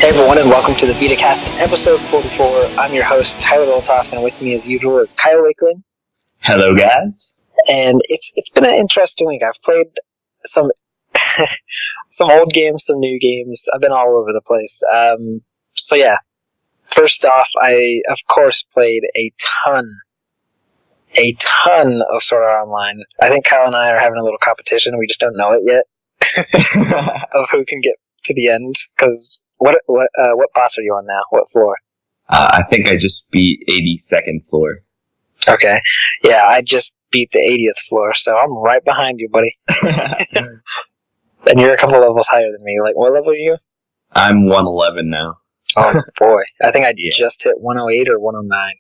Hey everyone, and welcome to the Vita Cast, episode 44. I'm your host, Tyler Oltoff, and with me as usual is Kyle Wakeling. Hello, guys. And it's been an interesting week. I've played some some old games, some new games. I've been all over the place. So yeah, first off, I of course played a ton of Sword Art Online. I think Kyle and I are having a little competition. We just don't know it yet of who can get to the end. Because what boss are you on now? What floor? I think I just beat 82nd floor. Okay, yeah, I just beat the 80th floor, so I'm right behind you, buddy. And you're a couple levels higher than me. Like, what level are you? I'm 111 now. Oh boy, I think I just hit 108 or 109.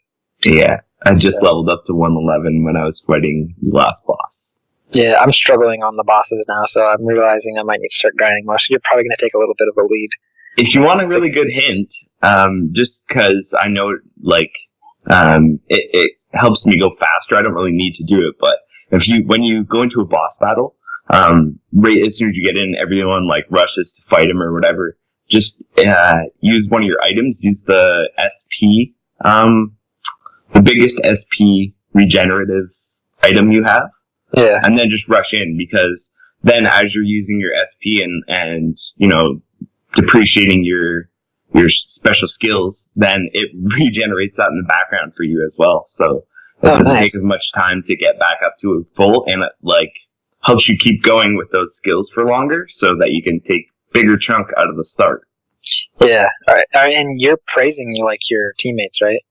Yeah, I just leveled up to 111 when I was fighting the last boss. Yeah, I'm struggling on the bosses now, so I'm realizing I might need to start grinding more, so you're probably going to take a little bit of a lead. If you want a really good hint, just because I know, it helps me go faster, I don't really need to do it, but when you go into a boss battle, right as soon as you get in, everyone, rushes to fight him or whatever, just use one of your items, use the SP, the biggest SP regenerative item you have. Yeah. And then just rush in, because then as you're using your SP and depreciating your special skills, then it regenerates that in the background for you as well. So it doesn't take as much time to get back up to a full, and it helps you keep going with those skills for longer so that you can take bigger chunk out of the start. Yeah. All right. And you're praising your teammates, right?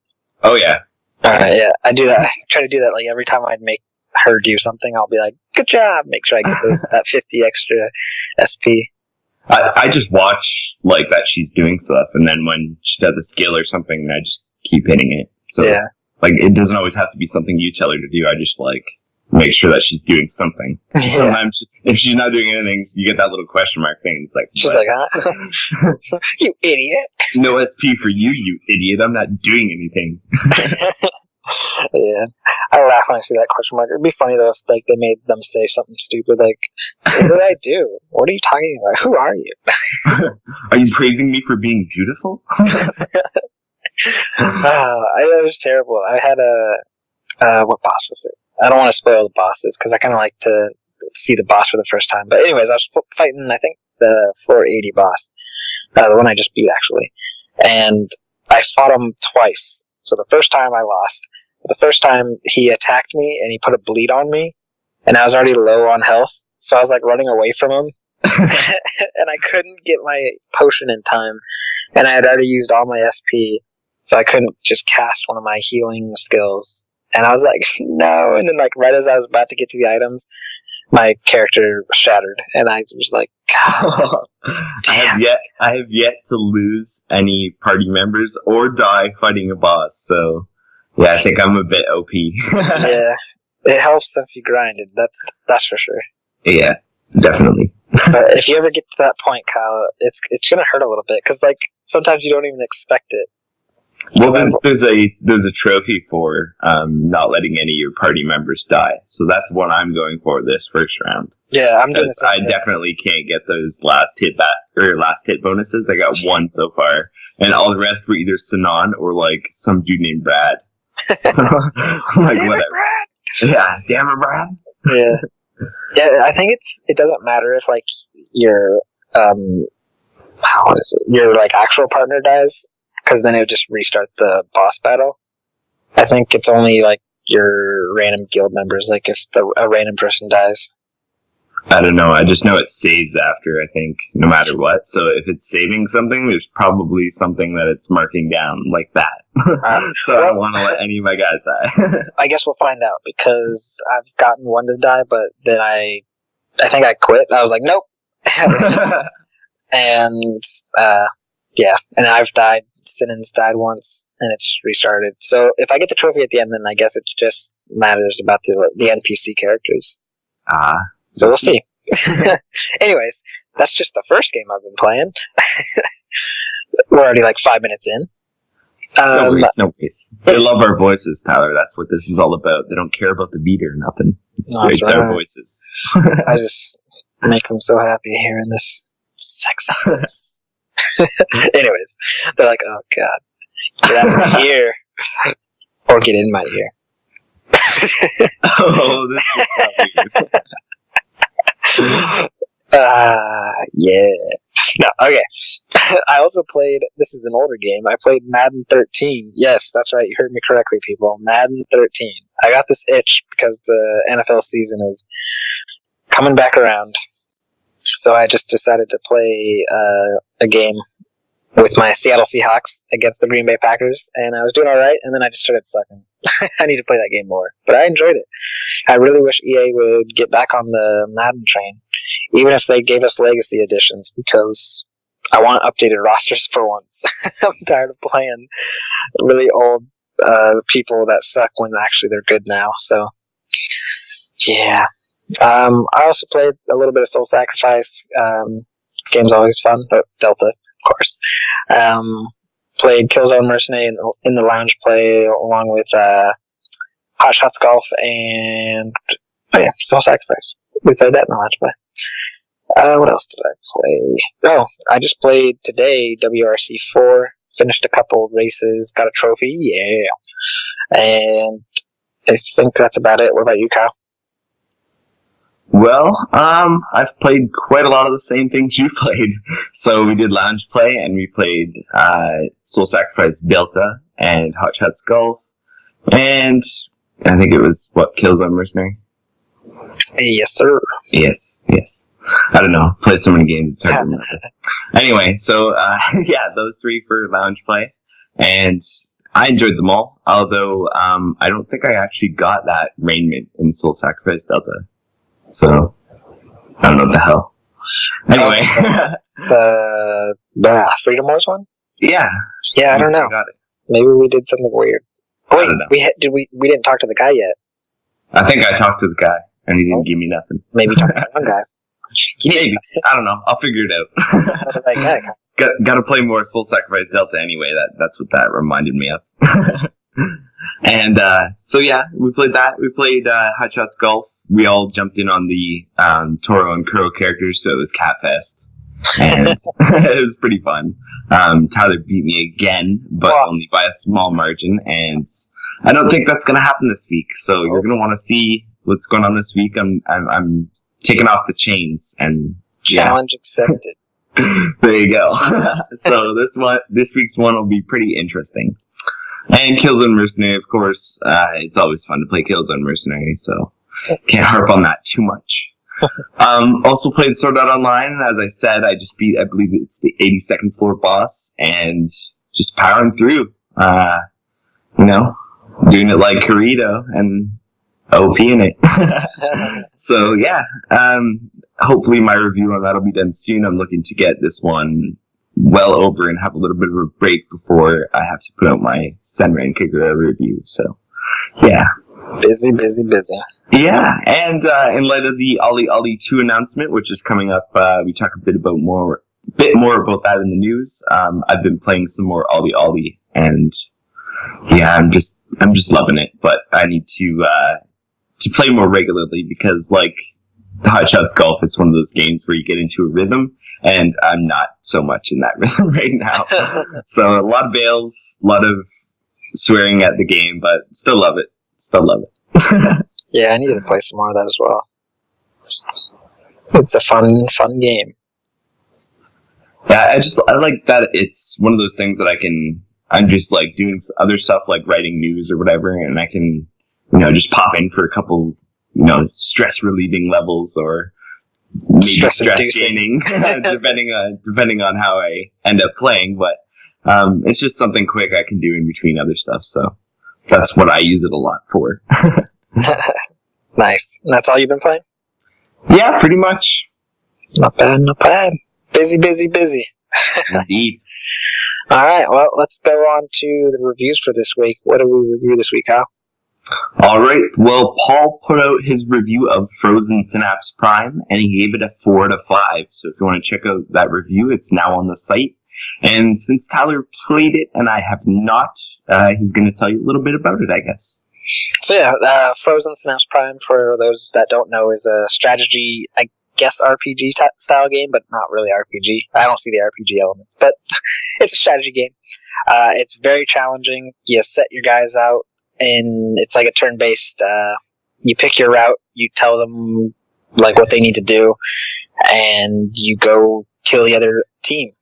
Oh yeah. All right. Yeah, I do that. I try to do that every time I'd make her do something. I'll be like, "Good job!" Make sure I get that 50 extra SP. I just watch that she's doing stuff, and then when she does a skill or something, I just keep hitting it. So yeah. It doesn't always have to be something you tell her to do. I just make sure that she's doing something. Yeah. Sometimes if she's not doing anything, you get that little question mark thing. It's she's huh? You idiot. No SP for you, you idiot. I'm not doing anything. Yeah, I laugh when I see that question mark. It'd be funny though if they made them say something stupid like, "What did I do? What are you talking about? Who are you?" Are you praising me for being beautiful? It was terrible. I had what boss was it? I don't want to spoil the bosses because I kind of like to see the boss for the first time. But anyways, I was fighting, I think, the floor 80 boss, the one I just beat actually, and I fought him twice. So the first time I lost. The first time he attacked me and he put a bleed on me, and I was already low on health, so I was running away from him, and I couldn't get my potion in time, and I had already used all my SP, so I couldn't just cast one of my healing skills, and I was like, no, and then right as I was about to get to the items, my character shattered, and I was like, God, I have yet to lose any party members or die fighting a boss, so yeah, I think I'm a bit OP. Yeah, it helps since you grinded. That's for sure. Yeah, definitely. But if you ever get to that point, Kyle, it's gonna hurt a little bit because sometimes you don't even expect it. Well, there's a trophy for not letting any of your party members die, so that's what I'm going for this first round. Yeah, I'm doing the I definitely can't get those last hit bonuses. I got one so far, and all the rest were either Sinan or some dude named Brad. So I'm damn whatever. It, Brad. Yeah, damn it, Brad. Yeah, yeah. I think it doesn't matter if your your actual partner dies, because then it would just restart the boss battle. I think it's only your random guild members. If a random person dies. I don't know. I just know it saves after, I think, no matter what. So if it's saving something, there's probably something that it's marking down like that. So I don't want to let any of my guys die. I guess we'll find out, because I've gotten one to die, but then I think I quit. I was like, nope. And, yeah. And I've died. Sinan's died once, and it's just restarted. So if I get the trophy at the end, then I guess it just matters about the NPC characters. So we'll see. Anyways, that's just the first game I've been playing. We're already 5 minutes in. No worries. They love our voices, Tyler. That's what this is all about. They don't care about the beat or nothing. It's our voices. I just make them so happy hearing this sex. Anyways, they're like, oh god, get out of my ear, or get in my ear. Oh, this is not weird. Yeah. No, okay. I also played, this is an older game, I played Madden 13. Yes, that's right, you heard me correctly, people. Madden 13. I got this itch because the NFL season is coming back around. So I just decided to play a game with my Seattle Seahawks against the Green Bay Packers, and I was doing alright, and then I just started sucking. I need to play that game more. But I enjoyed it. I really wish EA would get back on the Madden train, even if they gave us legacy editions, because I want updated rosters for once. I'm tired of playing really old people that suck when actually they're good now. So, yeah. I also played a little bit of Soul Sacrifice. Game's always fun. Oh, Delta, of course. Played Killzone Mercenary in the lounge play, along with Hot Shots Golf and Soul Sacrifice. We played that in the lounge play. What else did I play? Oh, I just played today WRC 4. Finished a couple races, got a trophy, yeah. And I think that's about it. What about you, Kyle? Well, I've played quite a lot of the same things you played. So we did lounge play, and we played Soul Sacrifice Delta and Hot Shots Golf, and I think it was Killzone Mercenary. Yes, sir. Yes. I don't know. Play so many games, it's hard to remember. Anyway, so yeah, those three for lounge play, and I enjoyed them all. Although I don't think I actually got that raiment in Soul Sacrifice Delta. So, I don't know what the hell. Anyway. The Freedom Wars one? Yeah. Yeah, I don't know. Got it. Maybe we did something weird. Wait, we didn't talk to the guy yet. I think I talked to the guy, and he didn't give me nothing. Maybe talk to the one guy. Maybe. I don't know. I'll figure it out. The right guy. Got to play more Soul Sacrifice Delta anyway. That's what that reminded me of. And, so yeah, we played that. We played, Hot Shots Golf. We all jumped in on the Toro and Kuro characters, so it was Catfest. And it was pretty fun. Tyler beat me again, but only by a small margin, and I don't think that's going to happen this week, so you're going to want to see what's going on this week. I'm taking off the chains, and challenge accepted. There you go. So this week's one will be pretty interesting. And Killzone Mercenary, of course. It's always fun to play Killzone Mercenary, so can't harp on that too much. Also played Sword Art Online. As I said, I just beat, I believe it's the 82nd floor boss, and just powering through. Doing it like Kirito and OPing it. So yeah, hopefully my review on that will be done soon. I'm looking to get this one well over and have a little bit of a break before I have to put out my SENRAN KAGURA review. So yeah. Busy. Yeah, and in light of the Ollie Ollie 2 announcement, which is coming up, we talk a bit more about that in the news. I've been playing some more Ollie Ollie, and yeah, I'm just loving it. But I need to play more regularly because, like the Hot Shots Golf, it's one of those games where you get into a rhythm, and I'm not so much in that rhythm right now. So a lot of bails, a lot of swearing at the game, but still love it. Yeah, I need to play some more of that as well. It's a fun game. Yeah, I like that it's one of those things that I'm just like doing other stuff like writing news or whatever, and I can, just pop in for a couple, stress relieving levels or maybe stress gaining, depending on how I end up playing, but it's just something quick I can do in between other stuff, so that's what I use it a lot for. Nice. And that's all you've been playing? Yeah, pretty much. Not bad. Busy. Indeed. Alright, well, let's go on to the reviews for this week. What do we review this week, Kyle? Alright, well, Paul put out his review of Frozen Synapse Prime, and he gave it a 4 out of 5. So if you want to check out that review, it's now on the site. And since Tyler played it and I have not, he's going to tell you a little bit about it, I guess. So yeah, Frozen Synapse Prime, for those that don't know, is a strategy. I guess RPG style game, but not really RPG. I don't see the RPG elements, but it's a strategy game. It's very challenging. You set your guys out, and it's like a turn-based. You pick your route, you tell them like what they need to do, and you go kill the other team.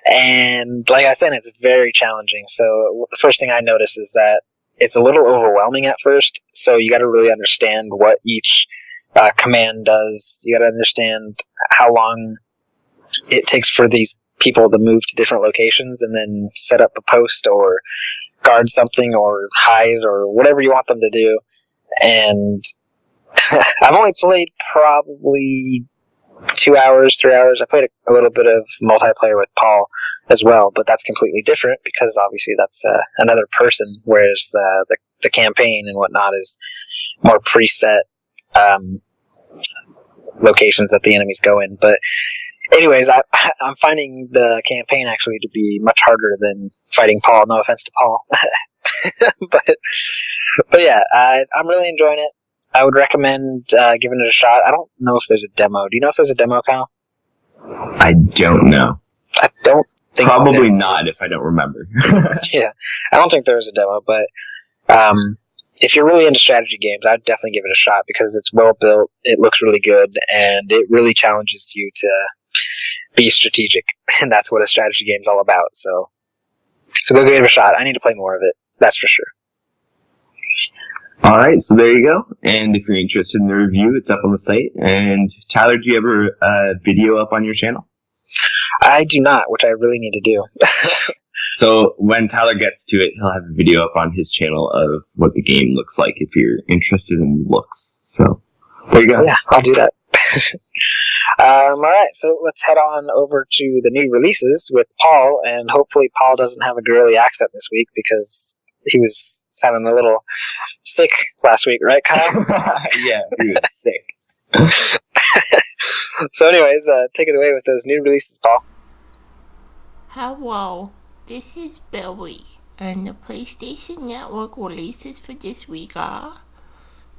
And like I said, it's very challenging. So the first thing I notice is that it's a little overwhelming at first. So you got to really understand what each command does. You got to understand how long it takes for these people to move to different locations and then set up a post or guard something or hide or whatever you want them to do. And I've only played probably 2 hours, 3 hours. I played a little bit of multiplayer with Paul as well, but that's completely different because obviously that's another person, whereas the campaign and whatnot is more preset locations that the enemies go in. But anyways, I'm finding the campaign actually to be much harder than fighting Paul. No offense to Paul. but yeah, I'm really enjoying it. I would recommend giving it a shot. I don't know if there's a demo. Do you know if there's a demo, Kyle? I don't know. I don't think probably not if I don't remember. Yeah, I don't think there was a demo, but if you're really into strategy games, I'd definitely give it a shot because it's well built, it looks really good, and it really challenges you to be strategic, and that's what a strategy game's all about. So go give it a shot. I need to play more of it, that's for sure. All right, so there you go. And if you're interested in the review, it's up on the site. And Tyler, do you have a video up on your channel? I do not, which I really need to do. So when Tyler gets to it, he'll have a video up on his channel of what the game looks like if you're interested in looks. So there you go. So yeah, I'll do that. All right, so let's head on over to the new releases with Paul, and hopefully Paul doesn't have a girly accent this week because he was sounding a little sick last week, right, Kyle? Yeah, he was sick. So anyways, take it away with those new releases, Paul. Hello, this is Billy, and the PlayStation Network releases for this week are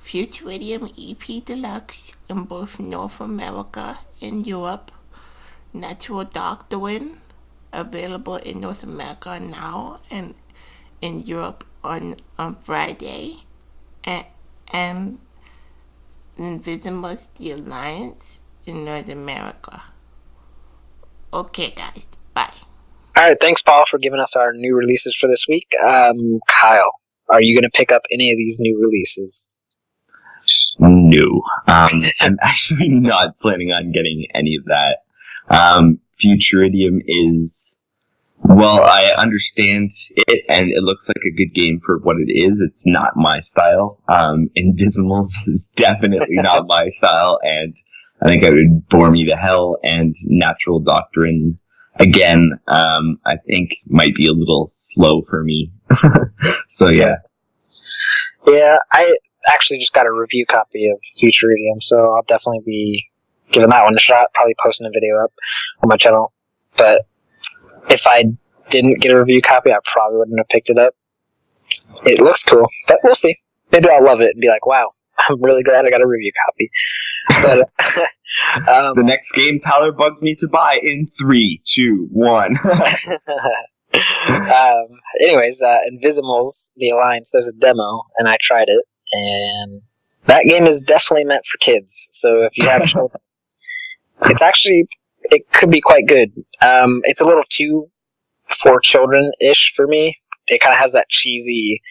Futuridium EP Deluxe in both North America and Europe, Natural Doctrine, available in North America now and in Europe on Friday, and Invisimus The Alliance in North America. Okay guys, bye. Alright, thanks Paul for giving us our new releases for this week. Kyle, are you going to pick up any of these new releases? No. I'm actually not planning on getting any of that. Futuridium is, well, I understand it, and it looks like a good game for what it is. It's not my style. Invisimals is definitely not my style, and I think it would bore me to hell. And Natural Doctrine, again, I think might be a little slow for me. So yeah. Yeah, I actually just got a review copy of Futuridium, so I'll definitely be giving that one a shot, probably posting a video up on my channel. But if I didn't get a review copy, I probably wouldn't have picked it up. It looks cool, but we'll see. Maybe I'll love it and be like, wow, I'm really glad I got a review copy. But the next game Tyler bugged me to buy in 3, 2, 1. Anyways, Invisimals, The Alliance, there's a demo, and I tried it, and that game is definitely meant for kids. So if you have children, it could be quite good. It's a little too for children-ish for me. It kind of has that cheesy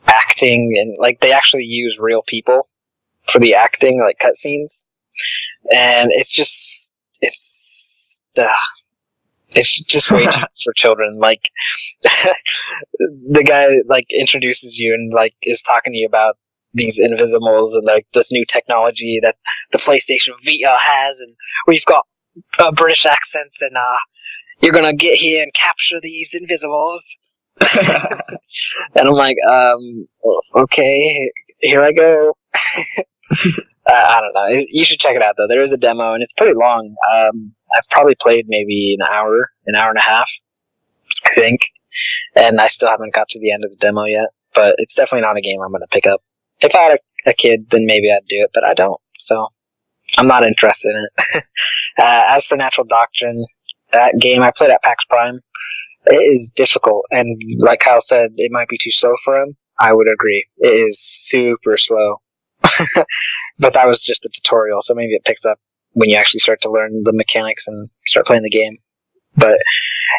acting, and like they actually use real people for the acting, like cutscenes, and it's just way too much for children. Like the guy like introduces you and like is talking to you about these Invisimals and like this new technology that the PlayStation Vita has, and we've got British accents, and you're gonna get here and capture these Invisimals. And I'm like, okay, here I go. I don't know. You should check it out, though. There is a demo, and it's pretty long. I've probably played maybe an hour and a half, I think. And I still haven't got to the end of the demo yet. But it's definitely not a game I'm going to pick up. If I had a kid, then maybe I'd do it, but I don't. So I'm not interested in it. As for Natural Doctrine, that game I played at PAX Prime. It is difficult, and like Kyle said, it might be too slow for him. I would agree. It is super slow. But that was just the tutorial, so maybe it picks up when you actually start to learn the mechanics and start playing the game. But,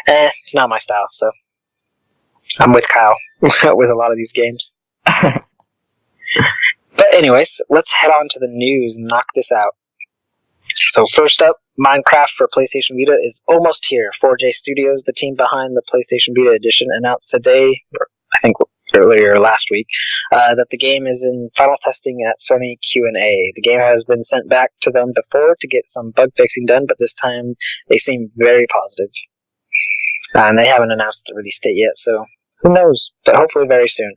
it's not my style, so I'm with Kyle with a lot of these games. But anyways, let's head on to the news and knock this out. So first up, Minecraft for PlayStation Vita is almost here. 4J Studios, the team behind the PlayStation Vita edition, announced today, or I think earlier last week, that the game is in final testing at Sony Q&A. The game has been sent back to them before to get some bug fixing done, but this time they seem very positive. And they haven't announced the release date yet, so who knows? But hopefully very soon.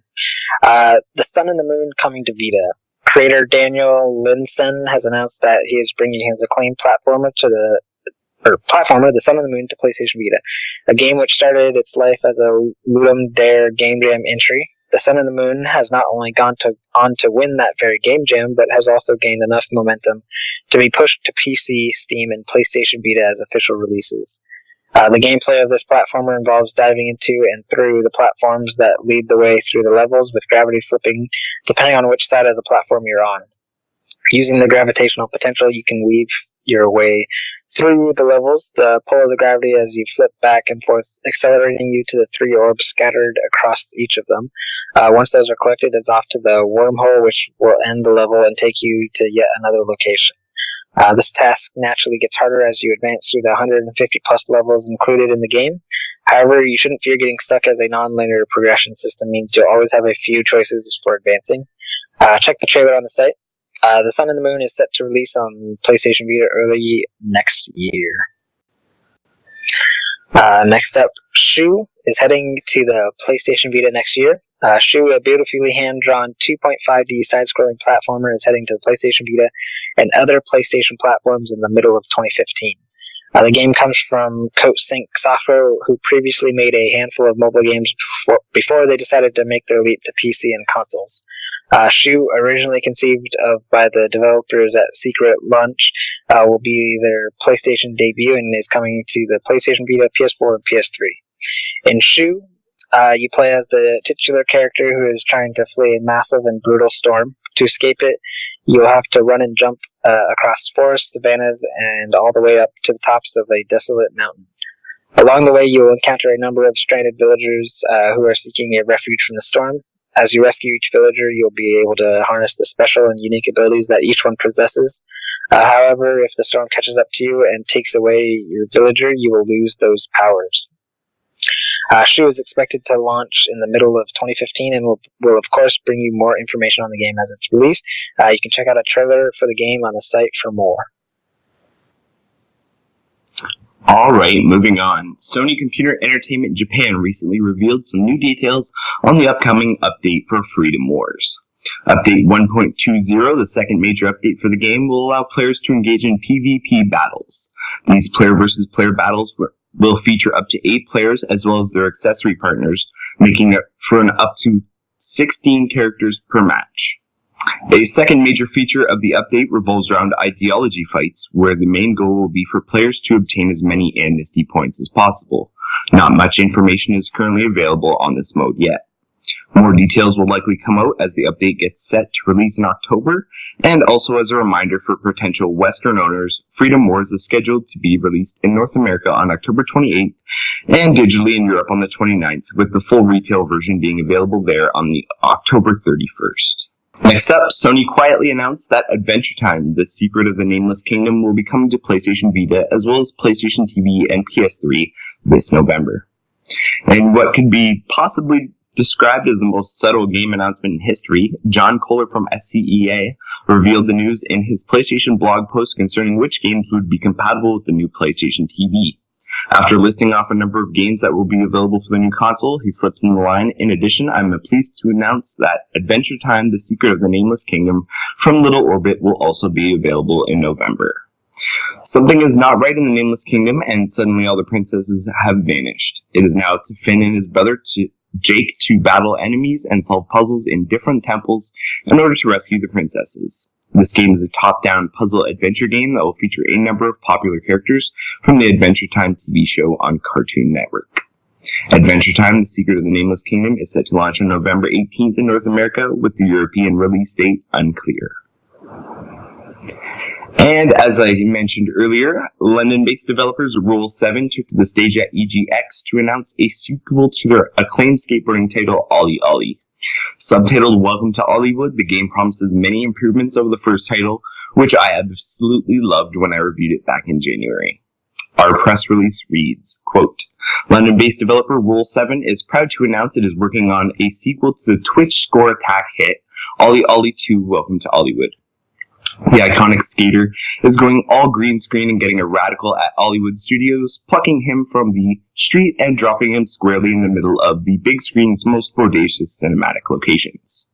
The Sun and the Moon coming to Vita. Creator Daniel Linsen has announced that he is bringing his acclaimed platformer, The Sun and the Moon, to PlayStation Vita, a game which started its life as a Ludum Dare Game Jam entry. The Sun and the Moon has not only gone on to win that very Game Jam, but has also gained enough momentum to be pushed to PC, Steam, and PlayStation Vita as official releases. The gameplay of this platformer involves diving into and through the platforms that lead the way through the levels, with gravity flipping depending on which side of the platform you're on. Using the gravitational potential, you can weave your way through the levels, the pull of the gravity as you flip back and forth, accelerating you to the 3 orbs scattered across each of them. Once those are collected, it's off to the wormhole, which will end the level and take you to yet another location. This task naturally gets harder as you advance through the 150 plus levels included in the game. However, you shouldn't fear getting stuck, as a non-linear progression system means you'll always have a few choices for advancing. Check the trailer on the site. The Sun and the Moon is set to release on PlayStation Vita early next year. Next up, Shu is heading to the PlayStation Vita next year. Shu, a beautifully hand-drawn 2.5D side-scrolling platformer, is heading to the PlayStation Vita and other PlayStation platforms in the middle of 2015. The game comes from CoatSync Software, who previously made a handful of mobile games before they decided to make their leap to PC and consoles. Shu, originally conceived of by the developers at Secret Launch, will be their PlayStation debut and is coming to the PlayStation Vita, PS4, and PS3. In Shu, you play as the titular character who is trying to flee a massive and brutal storm. To escape it, you'll have to run and jump across forests, savannas, and all the way up to the tops of a desolate mountain. Along the way, you'll encounter a number of stranded villagers who are seeking a refuge from the storm. As you rescue each villager, you'll be able to harness the special and unique abilities that each one possesses. However, if the storm catches up to you and takes away your villager, you will lose those powers. Shu is expected to launch in the middle of 2015 and will of course bring you more information on the game as it's released. You can check out a trailer for the game on the site for more. Alright, moving on. Sony Computer Entertainment Japan recently revealed some new details on the upcoming update for Freedom Wars. Update 1.20, the second major update for the game, will allow players to engage in PvP battles. These player versus player battles will feature up to 8 players as well as their accessory partners, making it for an up to 16 characters per match. A second major feature of the update revolves around ideology fights, where the main goal will be for players to obtain as many amnesty points as possible. Not much information is currently available on this mode yet. More details will likely come out as the update gets set to release in October, and also as a reminder for potential Western owners, Freedom Wars is scheduled to be released in North America on October 28th and digitally in Europe on the 29th, with the full retail version being available there on the October 31st. Next up, Sony quietly announced that Adventure Time, The Secret of the Nameless Kingdom, will be coming to PlayStation Vita as well as PlayStation TV and PS3 this November. And what could be possibly described as the most subtle game announcement in history, John Kohler from SCEA revealed the news in his PlayStation blog post concerning which games would be compatible with the new PlayStation TV. After listing off a number of games that will be available for the new console, he slips in the line, "In addition, I'm pleased to announce that Adventure Time, The Secret of the Nameless Kingdom from Little Orbit will also be available in November." Something is not right in the Nameless Kingdom, and suddenly all the princesses have vanished. It is now up to Finn and his brother Jake to battle enemies and solve puzzles in different temples in order to rescue the princesses. This game is a top-down puzzle adventure game that will feature a number of popular characters from the Adventure Time TV show on Cartoon Network. Adventure Time, The Secret of the Nameless Kingdom, is set to launch on November 18th in North America, with the European release date unclear. And as I mentioned earlier, London-based developers Roll7 took to the stage at EGX to announce a sequel to their acclaimed skateboarding title, Ollie Ollie. Subtitled Welcome to Ollywood, the game promises many improvements over the first title, which I absolutely loved when I reviewed it back in January. Our press release reads, quote, London-based developer Roll7 is proud to announce it is working on a sequel to the Twitch score attack hit, Ollie Ollie 2 Welcome to Ollywood. The iconic skater is going all green screen and getting a radical at Hollywood Studios, plucking him from the street and dropping him squarely in the middle of the big screen's most bodacious cinematic locations.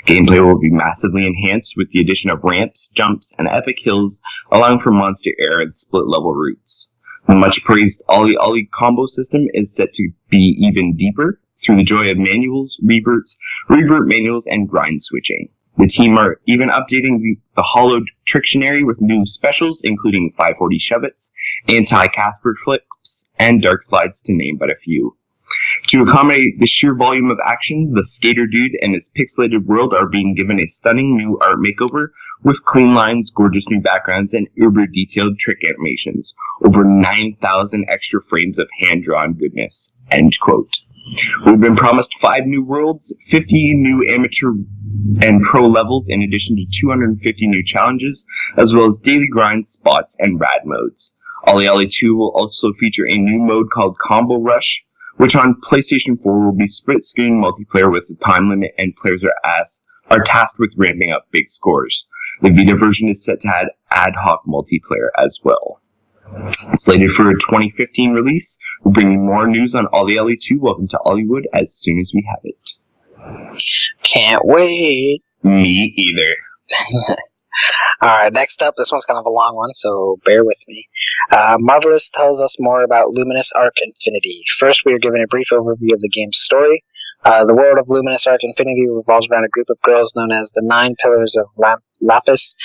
Gameplay will be massively enhanced with the addition of ramps, jumps, and epic hills, allowing for monster air and split-level routes. The much-praised Ollie Ollie combo system is set to be even deeper through the joy of manuals, reverts, revert manuals, and grind switching. The team are even updating the hollowed Trictionary with new specials, including 540 Shove-Its, anti-Casper flips, and dark slides, to name but a few. To accommodate the sheer volume of action, the skater dude and his pixelated world are being given a stunning new art makeover with clean lines, gorgeous new backgrounds, and uber-detailed trick animations. Over 9,000 extra frames of hand-drawn goodness. End quote. We've been promised 5 new worlds, 50 new amateur and pro levels, in addition to 250 new challenges, as well as daily grind, spots, and rad modes. Ollie Ollie 2 will also feature a new mode called Combo Rush, which on PlayStation 4 will be split-screen multiplayer with a time limit, and players are tasked with ramping up big scores. The Vita version is set to add ad hoc multiplayer as well. Slated for a 2015 release, we'll bring you more news on Ollie Ollie 2 Welcome to Hollywood as soon as we have it. Can't wait. Me either. Alright, next up, this one's kind of a long one, so bear with me. Marvelous tells us more about Luminous Arc Infinity. First, we are given a brief overview of the game's story. The world of Luminous Arc Infinity revolves around a group of girls known as the 9 Pillars of Lapis.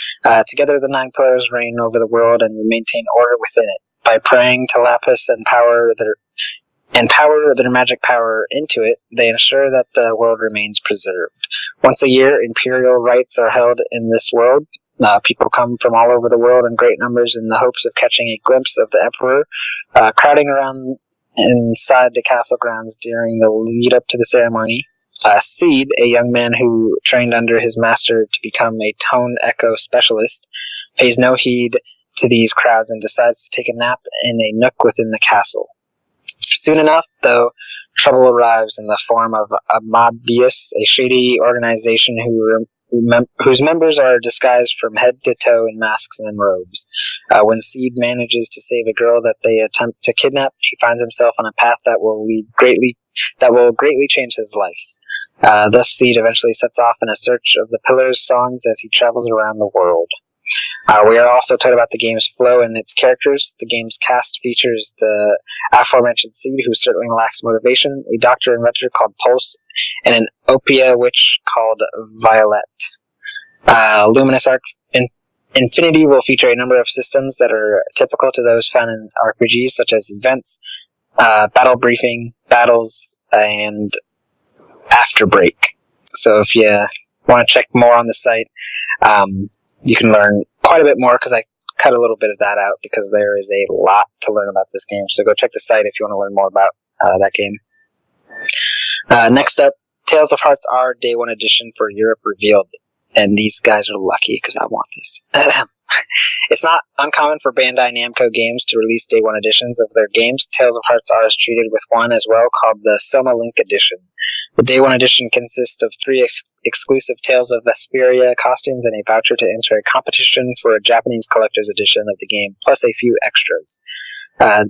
Together, the 9 Pillars reign over the world and maintain order within it. By praying to Lapis and power their magic power into it, they ensure that the world remains preserved. Once a year, imperial rites are held in this world. People come from all over the world in great numbers in the hopes of catching a glimpse of the emperor, crowding around inside the castle grounds during the lead up to the ceremony. Seed, a young man who trained under his master to become a tone echo specialist, pays no heed to these crowds and decides to take a nap in a nook within the castle. Soon enough, though, trouble arrives in the form of Amadeus, a shady organization whose members are disguised from head to toe in masks and robes. When Seed manages to save a girl that they attempt to kidnap, he finds himself on a path that will greatly change his life. Thus, Seed eventually sets off in a search of the Pillars songs as he travels around the world. We are also told about the game's flow and its characters. The game's cast features the aforementioned Seed, who certainly lacks motivation, a doctor inventor called Pulse, and an Opia witch called Violet. Luminous Arc Infinity will feature a number of systems that are typical to those found in RPGs, such as events, battle briefing, battles, and after break. So if you want to check more on the site, you can learn quite a bit more, because I cut a little bit of that out because there is a lot to learn about this game. So go check the site if you want to learn more about that game. Next up, Tales of Hearts R Day 1 Edition for Europe revealed. And these guys are lucky because I want this. It's not uncommon for Bandai Namco games to release Day 1 editions of their games. Tales of Hearts R is treated with one as well, called the Soma Link Edition. The Day 1 edition consists of 3 exclusive Tales of Vesperia costumes and a voucher to enter a competition for a Japanese collector's edition of the game, plus a few extras.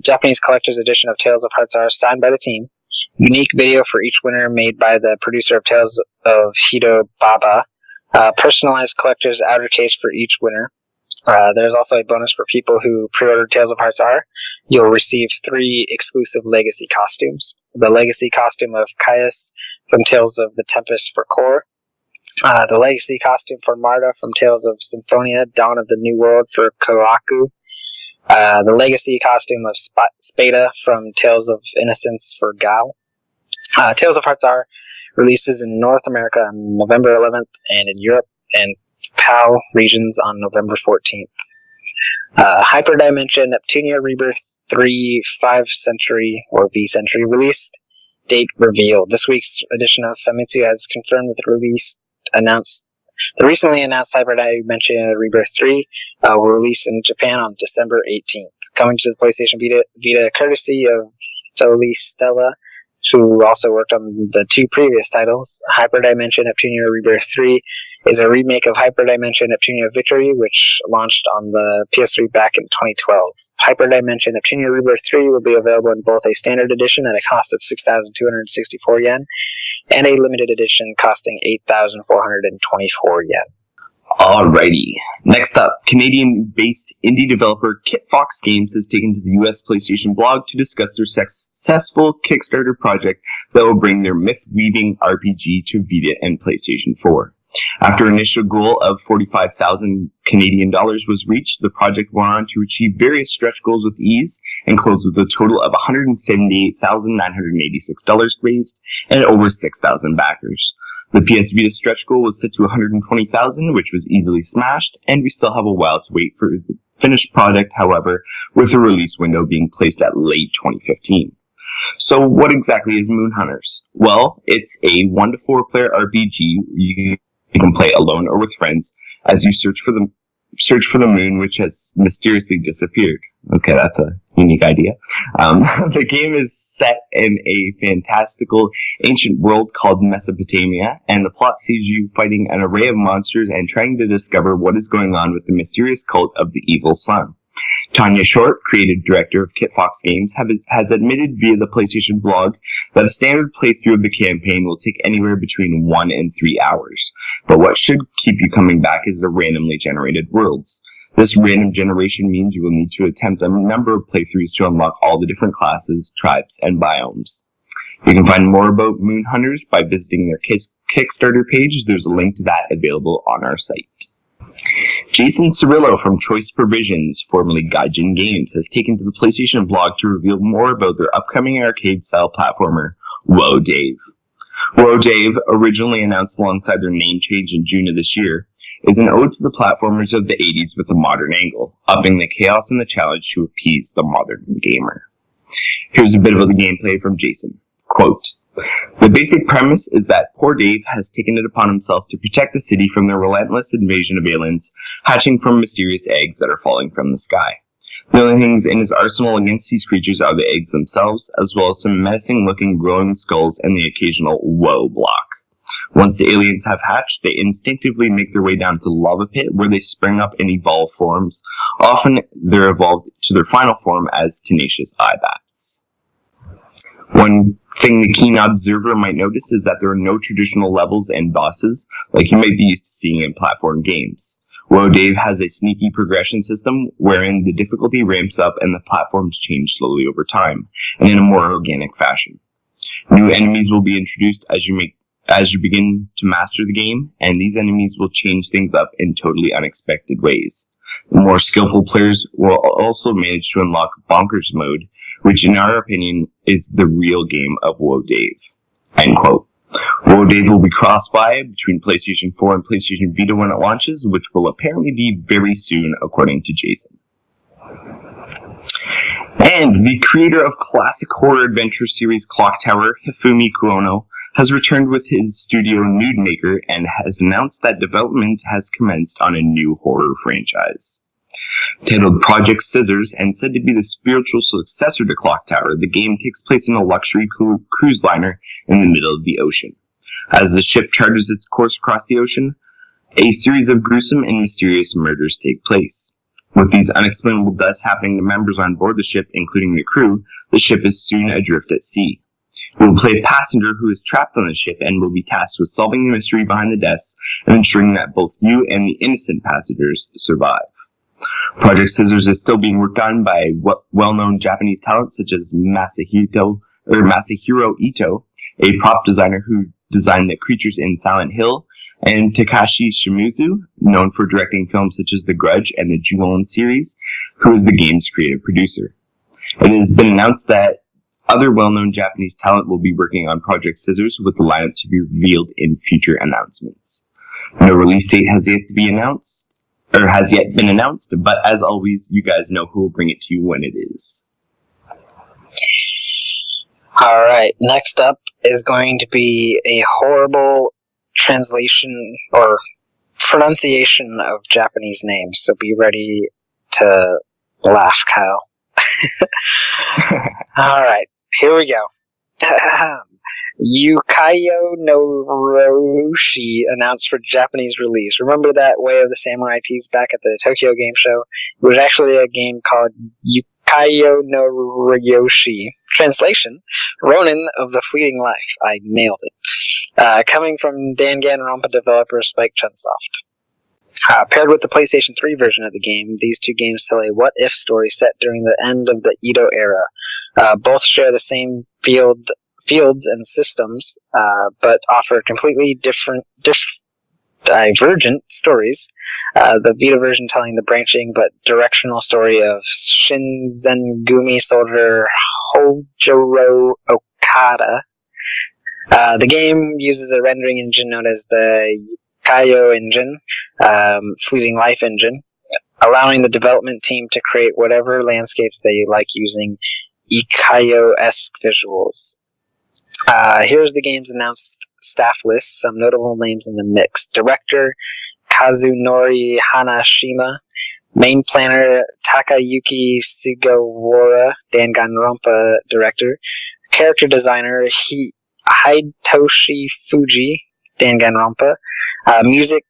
Japanese collector's edition of Tales of Hearts R is signed by the team. Unique video for each winner made by the producer of Tales of Hido Baba. Personalized collector's outer case for each winner. There's also a bonus for people who pre-order Tales of Hearts R. You'll receive 3 exclusive Legacy costumes. The Legacy costume of Caius from Tales of the Tempest for Core. The legacy costume for Marta from Tales of Symphonia, Dawn of the New World for Koraku. The legacy costume of Spada from Tales of Innocence for Gao. Tales of Hearts R releases in North America on November 11th and in Europe and PAL regions on November 14th. Hyperdimension Neptunia Rebirth 3 5th Century or V Century release date revealed. This week's edition of Famitsu has confirmed that the release announced. The recently announced Hyperdimension Rebirth 3 will release in Japan on December 18th. Coming to the PlayStation Vita courtesy of Stella, who also worked on the two previous titles. Hyperdimension Neptunia Rebirth 3 is a remake of Hyperdimension Neptunia Victory, which launched on the PS3 back in 2012. Hyperdimension Neptunia Rebirth 3 will be available in both a standard edition at a cost of 6,264 yen and a limited edition costing 8,424 yen. Alrighty. Next up, Canadian-based indie developer KitFox Games has taken to the US PlayStation blog to discuss their successful Kickstarter project that will bring their myth-weaving RPG to Vita and PlayStation 4. After an initial goal of 45,000 Canadian dollars was reached, the project went on to achieve various stretch goals with ease and closed with a total of $178,986 raised and over 6,000 backers. The PSVita stretch goal was set to 120,000, which was easily smashed, and we still have a while to wait for the finished product, however, with the release window being placed at late 2015. So what exactly is Moon Hunters? Well, it's a 1 to 4 player RPG you can play alone or with friends as you search for the moon, which has mysteriously disappeared. Okay, that's a unique idea. The game is set in a fantastical ancient world called Mesopotamia, and the plot sees you fighting an array of monsters and trying to discover what is going on with the mysterious cult of the evil sun. Tanya Short, creative director of KitFox Games, has admitted via the PlayStation blog that a standard playthrough of the campaign will take anywhere between 1 and 3 hours. But what should keep you coming back is the randomly generated worlds. This random generation means you will need to attempt a number of playthroughs to unlock all the different classes, tribes, and biomes. You can find more about Moon Hunters by visiting their Kickstarter page. There's a link to that available on our site. Jason Cirillo from Choice Provisions, formerly Gaijin Games, has taken to the PlayStation blog to reveal more about their upcoming arcade-style platformer, Whoa Dave. Whoa Dave, originally announced alongside their name change in June of this year, is an ode to the platformers of the 80s with a modern angle, upping the chaos and the challenge to appease the modern gamer. Here's a bit of the gameplay from Jason. Quote, "The basic premise is that poor Dave has taken it upon himself to protect the city from the relentless invasion of aliens hatching from mysterious eggs that are falling from the sky. The only things in his arsenal against these creatures are the eggs themselves, as well as some menacing-looking glowing skulls and the occasional whoa block. Once the aliens have hatched, they instinctively make their way down to the lava pit where they spring up and evolve forms. Often they're evolved to their final form as tenacious eye-bats. One thing the keen observer might notice is that there are no traditional levels and bosses like you might be used to seeing in platform games. Whoa Dave has a sneaky progression system wherein the difficulty ramps up and the platforms change slowly over time, and in a more organic fashion. New enemies will be introduced as you begin to master the game, and these enemies will change things up in totally unexpected ways. The more skillful players will also manage to unlock Bonkers Mode, which in our opinion is the real game of Whoa Dave." End quote. Whoa Dave will be cross-buy between PlayStation 4 and PlayStation Vita when it launches, which will apparently be very soon, according to Jason. And the creator of classic horror adventure series Clock Tower, Hifumi Kuono, has returned with his studio Nude Maker and has announced that development has commenced on a new horror franchise. Titled Project Scissors and said to be the spiritual successor to Clock Tower, the game takes place in a luxury cruise liner in the middle of the ocean. As the ship charters its course across the ocean, a series of gruesome and mysterious murders take place. With these unexplainable deaths happening to members on board the ship, including the crew, the ship is soon adrift at sea. You will play a passenger who is trapped on the ship and will be tasked with solving the mystery behind the deaths and ensuring that both you and the innocent passengers survive. Project Scissors is still being worked on by well-known Japanese talents such as Masahiro Ito, a prop designer who designed the creatures in Silent Hill, and Takashi Shimizu, known for directing films such as The Grudge and the Ju-On series, who is the game's creative producer. It has been announced that other well-known Japanese talent will be working on Project Scissors, with the lineup to be revealed in future announcements. No release date has yet been announced, but as always, you guys know who will bring it to you when it is. Alright, next up is going to be a horrible translation or pronunciation of Japanese names, so be ready to laugh, Kyle. Alright, here we go. Yukayo no Roshi announced for Japanese release. Remember that Way of the Samurai tease back at the Tokyo Game Show? It was actually a game called Yukayo no Ryoshi. Translation, Ronin of the Fleeting Life. I nailed it. Coming from Danganronpa developer Spike Chunsoft. Paired with the PlayStation 3 version of the game, these two games tell a what-if story set during the end of the Edo era. Both share the same fields and systems, but offer completely divergent stories. The Vita version telling the branching but directional story of Shinzengumi soldier Hojiro Okada. The game uses a rendering engine known as the Yukayo engine, Fleeting Life engine, allowing the development team to create whatever landscapes they like using Ikayo-esque visuals. Here's the game's announced staff list, some notable names in the mix. Director Kazunori Hanashima, main planner Takayuki Sugawara, Danganronpa director, character designer Hitoshi Fuji, Danganronpa, music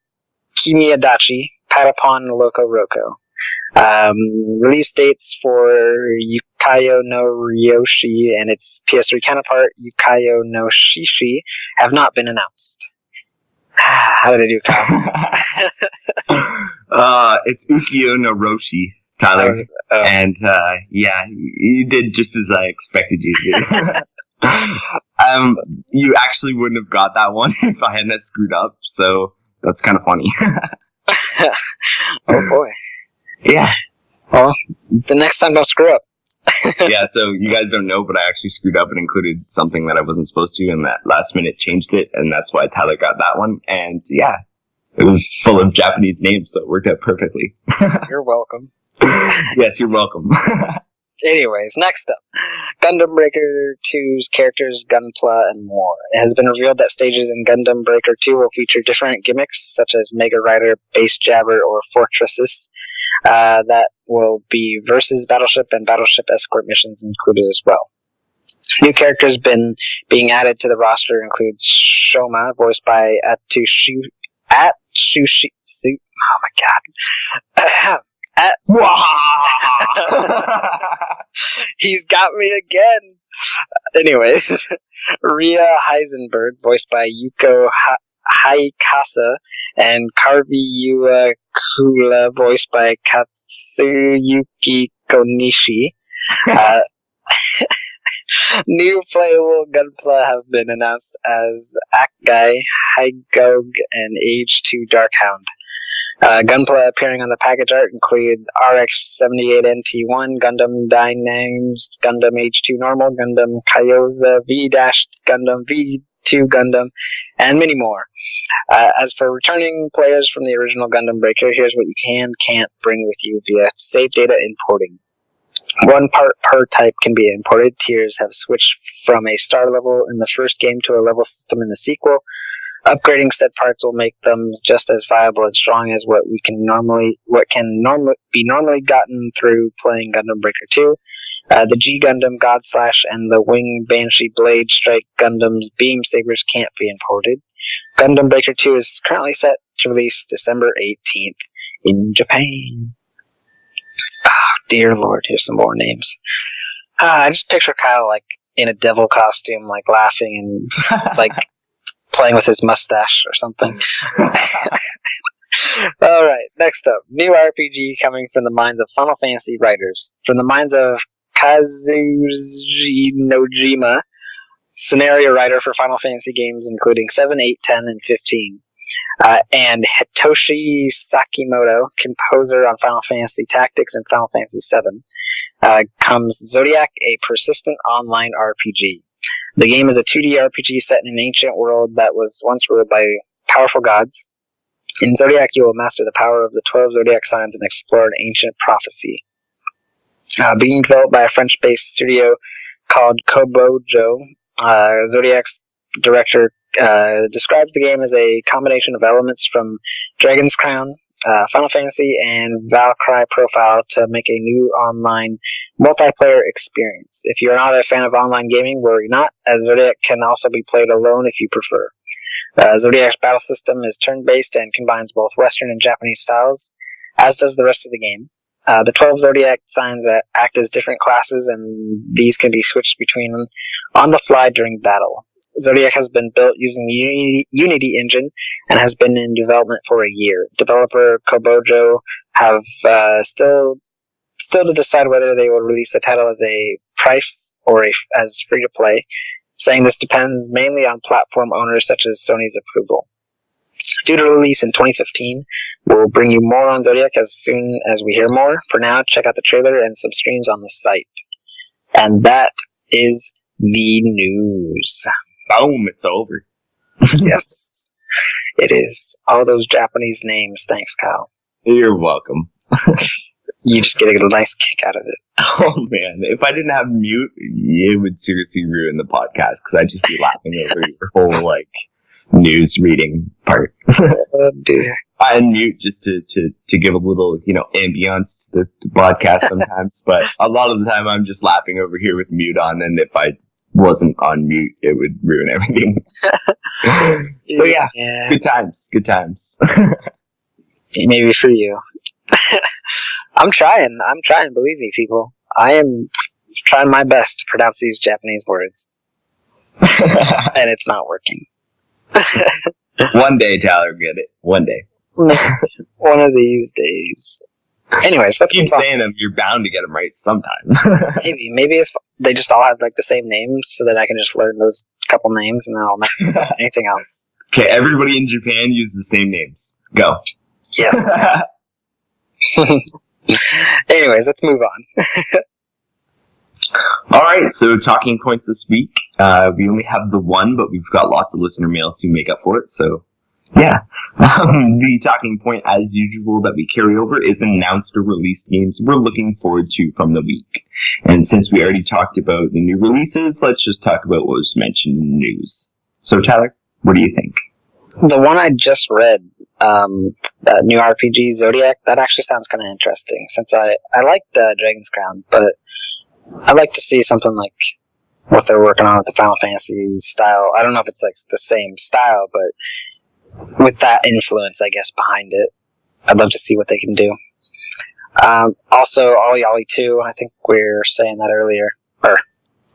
Kimiyadachi, Patapon Loco Roco. Release dates for Yukayo no Ryoshi and its PS3 counterpart, Yukayo no Shishi, have not been announced. How did I do, Kyle? It's Ukiyo no Roshi, Tyler. And, yeah, you did just as I expected you to do. You actually wouldn't have got that one if I hadn't screwed up, so that's kind of funny. Oh boy. Yeah. Well, the next time don't screw up. Yeah, so you guys don't know, but I actually screwed up and included something that I wasn't supposed to, and that last minute changed it, and that's why Tyler got that one. And yeah, it was full of Japanese names, so it worked out perfectly. You're welcome. Yes, you're welcome. Anyways, next up, Gundam Breaker 2's characters, Gunpla, and more. It has been revealed that stages in Gundam Breaker 2 will feature different gimmicks, such as Mega Rider, Base Jabber, or Fortresses. That will be versus Battleship and Battleship Escort missions included as well. New characters being added to the roster includes Shoma, voiced by Atsushi. Oh my god. He's got me again. Anyways, Ria Heisenberg, voiced by Yuko Haikasa, and Karvi Kula, voiced by Katsuyuki Konishi. New playable Gunpla have been announced as Akai, Hygog, and Age 2 Darkhound. Gunpla appearing on the package art include RX-78NT1, Gundam Dynames, Gundam H2 Normal, Gundam Kyoza, V- Gundam, V2 Gundam, and many more. As for returning players from the original Gundam Breaker, here's what you can't bring with you via save data importing. One part per type can be imported. Tiers have switched from a star level in the first game to a level system in the sequel. Upgrading said parts will make them just as viable and strong as what can normally be gotten through playing Gundam Breaker 2. The G Gundam Godslash and the Wing Banshee Blade Strike Gundam's Beam Sabers can't be imported. Gundam Breaker 2 is currently set to release December 18th in Japan. Oh, dear Lord, here's some more names. I just picture Kyle like in a devil costume, like laughing and like playing with his mustache or something. Alright, next up. New RPG coming from the minds of Final Fantasy writers. From the minds of Kazuji Nojima, scenario writer for Final Fantasy games including 7, 8, 10, and 15. And Hitoshi Sakimoto, composer on Final Fantasy Tactics and Final Fantasy VII, comes Zodiac, a persistent online RPG. The game is a 2D RPG set in an ancient world that was once ruled by powerful gods. In Zodiac, you will master the power of the 12 Zodiac signs and explore an ancient prophecy. Being developed by a French-based studio called Kobojo, Zodiac's director describes the game as a combination of elements from Dragon's Crown, Final Fantasy, and Valkyrie Profile to make a new online multiplayer experience. If you're not a fan of online gaming, worry not, as Zodiac can also be played alone if you prefer. Zodiac's battle system is turn-based and combines both Western and Japanese styles, as does the rest of the game. The 12 Zodiac signs act as different classes, and these can be switched between on the fly during battle. Zodiac has been built using the Unity engine and has been in development for a year. Developer Kobojo have still to decide whether they will release the title as a price or as free-to-play, saying this depends mainly on platform owners such as Sony's approval. Due to release in 2015, we'll bring you more on Zodiac as soon as we hear more. For now, check out the trailer and some streams on the site. And that is the news. Boom, it's over. Yes, it is. All those Japanese names. Thanks, Kyle. You're welcome. You just get a nice kick out of it. Oh, man. If I didn't have mute, it would seriously ruin the podcast because I'd just be laughing over your whole, news reading part. Oh, dear. I unmute just to give a little, ambience to the podcast sometimes, but a lot of the time I'm just laughing over here with mute on, and if I wasn't on mute, it would ruin everything. So yeah, good times. Maybe for you. I'm trying, believe me, people. I am trying my best to pronounce these Japanese words. And it's not working. One day, Tyler, get it. One day. One of these days. Anyways, let's keep saying them. You're bound to get them right sometime. Maybe if they just all have the same names, so that I can just learn those couple names and then I'll not anything else. Okay, everybody in Japan use the same names. Go. Yes. Anyways, let's move on. All right, so talking points this week. We only have the one, but we've got lots of listener mail to make up for it. So, yeah. The talking point, as usual, that we carry over is announced or released games we're looking forward to from the week. And since we already talked about the new releases, let's just talk about what was mentioned in the news. So, Tyler, what do you think? The one I just read, that new RPG, Zodiac, that actually sounds kind of interesting, since I liked Dragon's Crown, but I'd like to see something like what they're working on with the Final Fantasy style. I don't know if it's the same style, but with that influence, I guess, behind it, I'd love to see what they can do. Also, Ollie Ollie 2, I think we were saying that earlier, or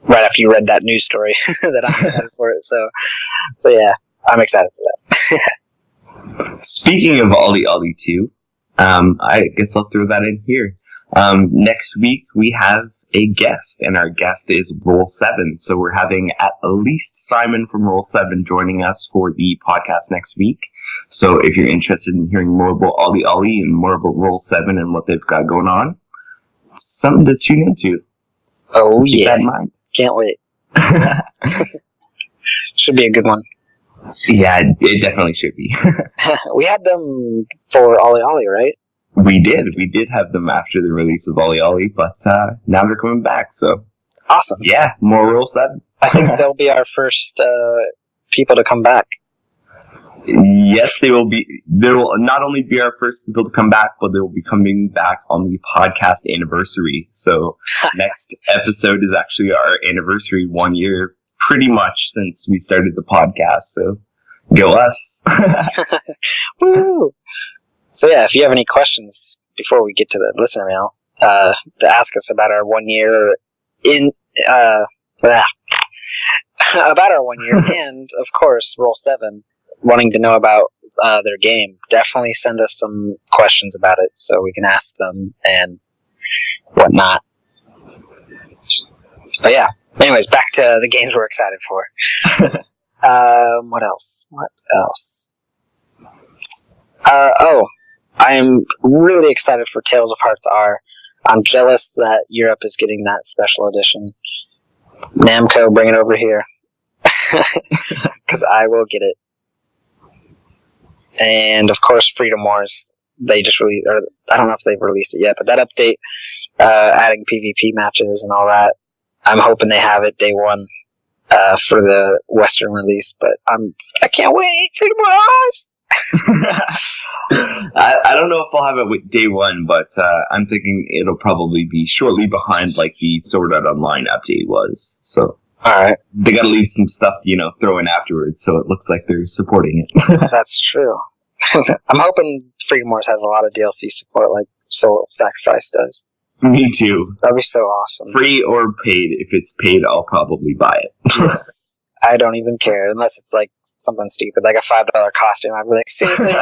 right after you read that news story, that I'm excited for it. So yeah, I'm excited for that. Speaking of Ollie Ollie 2, I guess I'll throw that in here. Next week, we have a guest, and our guest is Roll 7. So we're having at least Simon from Roll 7 joining us for the podcast next week. So if you're interested in hearing more about Ollie Ollie and more about Roll 7 and what they've got going on, it's something to tune into. Oh, so keep that in mind. Can't wait. Should be a good one. Yeah, it definitely should be. We had them for Ollie Ollie, right? We did have them after the release of Ollie Ollie, but now they're coming back, so. Awesome. Yeah, more Roll 7. I think they'll be our first people to come back. Yes, they will be. They will not only be our first people to come back, but they will be coming back on the podcast anniversary. So next episode is actually our anniversary, 1 year, pretty much since we started the podcast, so go us. Woo! So yeah, if you have any questions before we get to the listener mail, to ask us about our 1 year about our 1 year, and of course, Roll 7, wanting to know about their game, definitely send us some questions about it so we can ask them and whatnot. But yeah, anyways, back to the games we're excited for. What else? I am really excited for Tales of Hearts R. I'm jealous that Europe is getting that special edition. Namco, bring it over here. Because I will get it. And, of course, Freedom Wars. They just released, or I don't know if they've released it yet, but that update, adding PvP matches and all that, I'm hoping they have it day one for the Western release. But I can't wait! Freedom Wars! I don't know if I'll have it with day one, but I'm thinking it'll probably be shortly behind like the Sword Art Online update was. So alright. They gotta leave some stuff, throw in afterwards, so it looks like they're supporting it. That's true. I'm hoping Freedom Wars has a lot of DLC support like Soul Sacrifice does. Me too. That'd be so awesome. Free or paid. If it's paid, I'll probably buy it. Yes. I don't even care, unless it's like something stupid, like a $5 costume. I'd be like, seriously?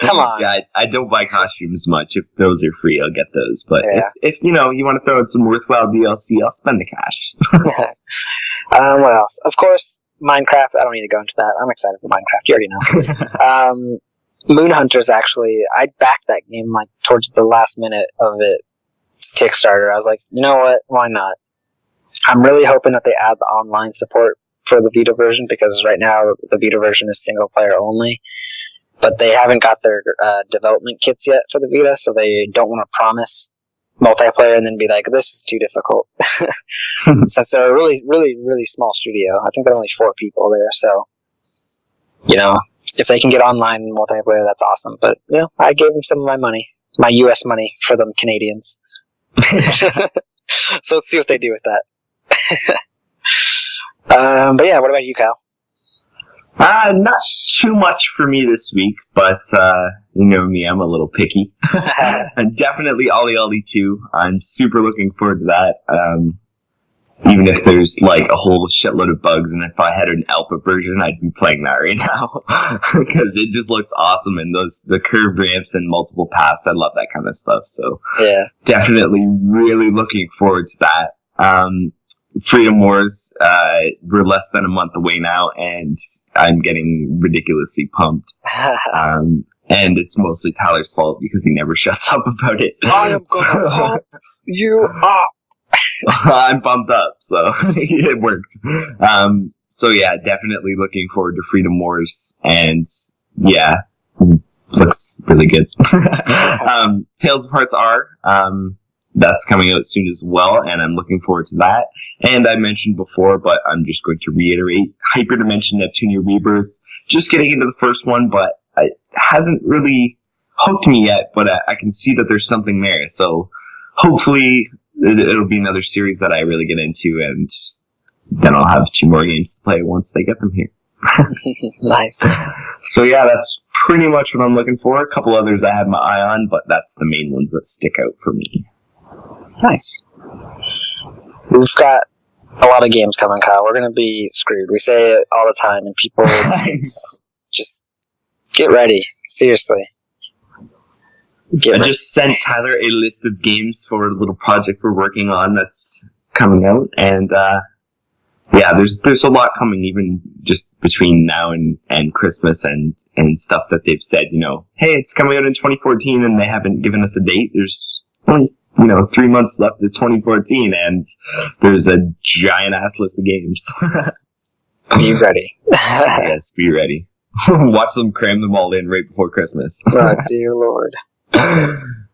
Come on. Yeah, I don't buy costumes much. If those are free, I'll get those. But yeah. if you want to throw in some worthwhile DLC, I'll spend the cash. What else? Of course, Minecraft. I don't need to go into that. I'm excited for Minecraft. You already know. Moon Hunters, actually, I backed that game like towards the last minute of its Kickstarter. I was like, you know what? Why not? I'm really hoping that they add the online support for the Vita version, because right now the Vita version is single player only. But they haven't got their development kits yet for the Vita, so they don't want to promise multiplayer and then be like, this is too difficult. Since they're a really, really, really small studio. I think there are only 4 people there, so, if they can get online multiplayer, that's awesome. But, I gave them some of my money, my US money for them Canadians. So let's see what they do with that. But yeah, what about you, Kyle? Not too much for me this week, but you know me, I'm a little picky. And definitely Ollie Ollie 2. I'm super looking forward to that. Even if there's like a whole shitload of bugs, and if I had an alpha version, I'd be playing that right now. Because it just looks awesome, and the curved ramps and multiple paths, I love that kind of stuff. So yeah, definitely really looking forward to that. Freedom Wars, we're less than a month away now, and I'm getting ridiculously pumped. And it's mostly Tyler's fault because he never shuts up about it. I am gonna pump you up. I'm pumped up, so it worked. So yeah, definitely looking forward to Freedom Wars, and yeah, looks really good. Tales of Hearts R, that's coming out soon as well, and I'm looking forward to that. And I mentioned before, but I'm just going to reiterate, Hyperdimension Neptunia Rebirth, just getting into the first one, but it hasn't really hooked me yet, but I can see that there's something there, so hopefully it'll be another series that I really get into, and then I'll have 2 more games to play once they get them here. Nice. So yeah, that's pretty much what I'm looking for. A couple others I have my eye on, but that's the main ones that stick out for me. Nice. We've got a lot of games coming, Kyle. We're going to be screwed. We say it all the time, and people just get ready. Seriously. I just sent Tyler a list of games for a little project we're working on that's coming out, and yeah, there's a lot coming, even just between now and Christmas and stuff that they've said, hey, it's coming out in 2014, and they haven't given us a date. There's only 3 months left of 2014, and there's a giant ass list of games. Be ready. Yes, be ready. Watch them cram them all in right before Christmas. Oh, dear Lord.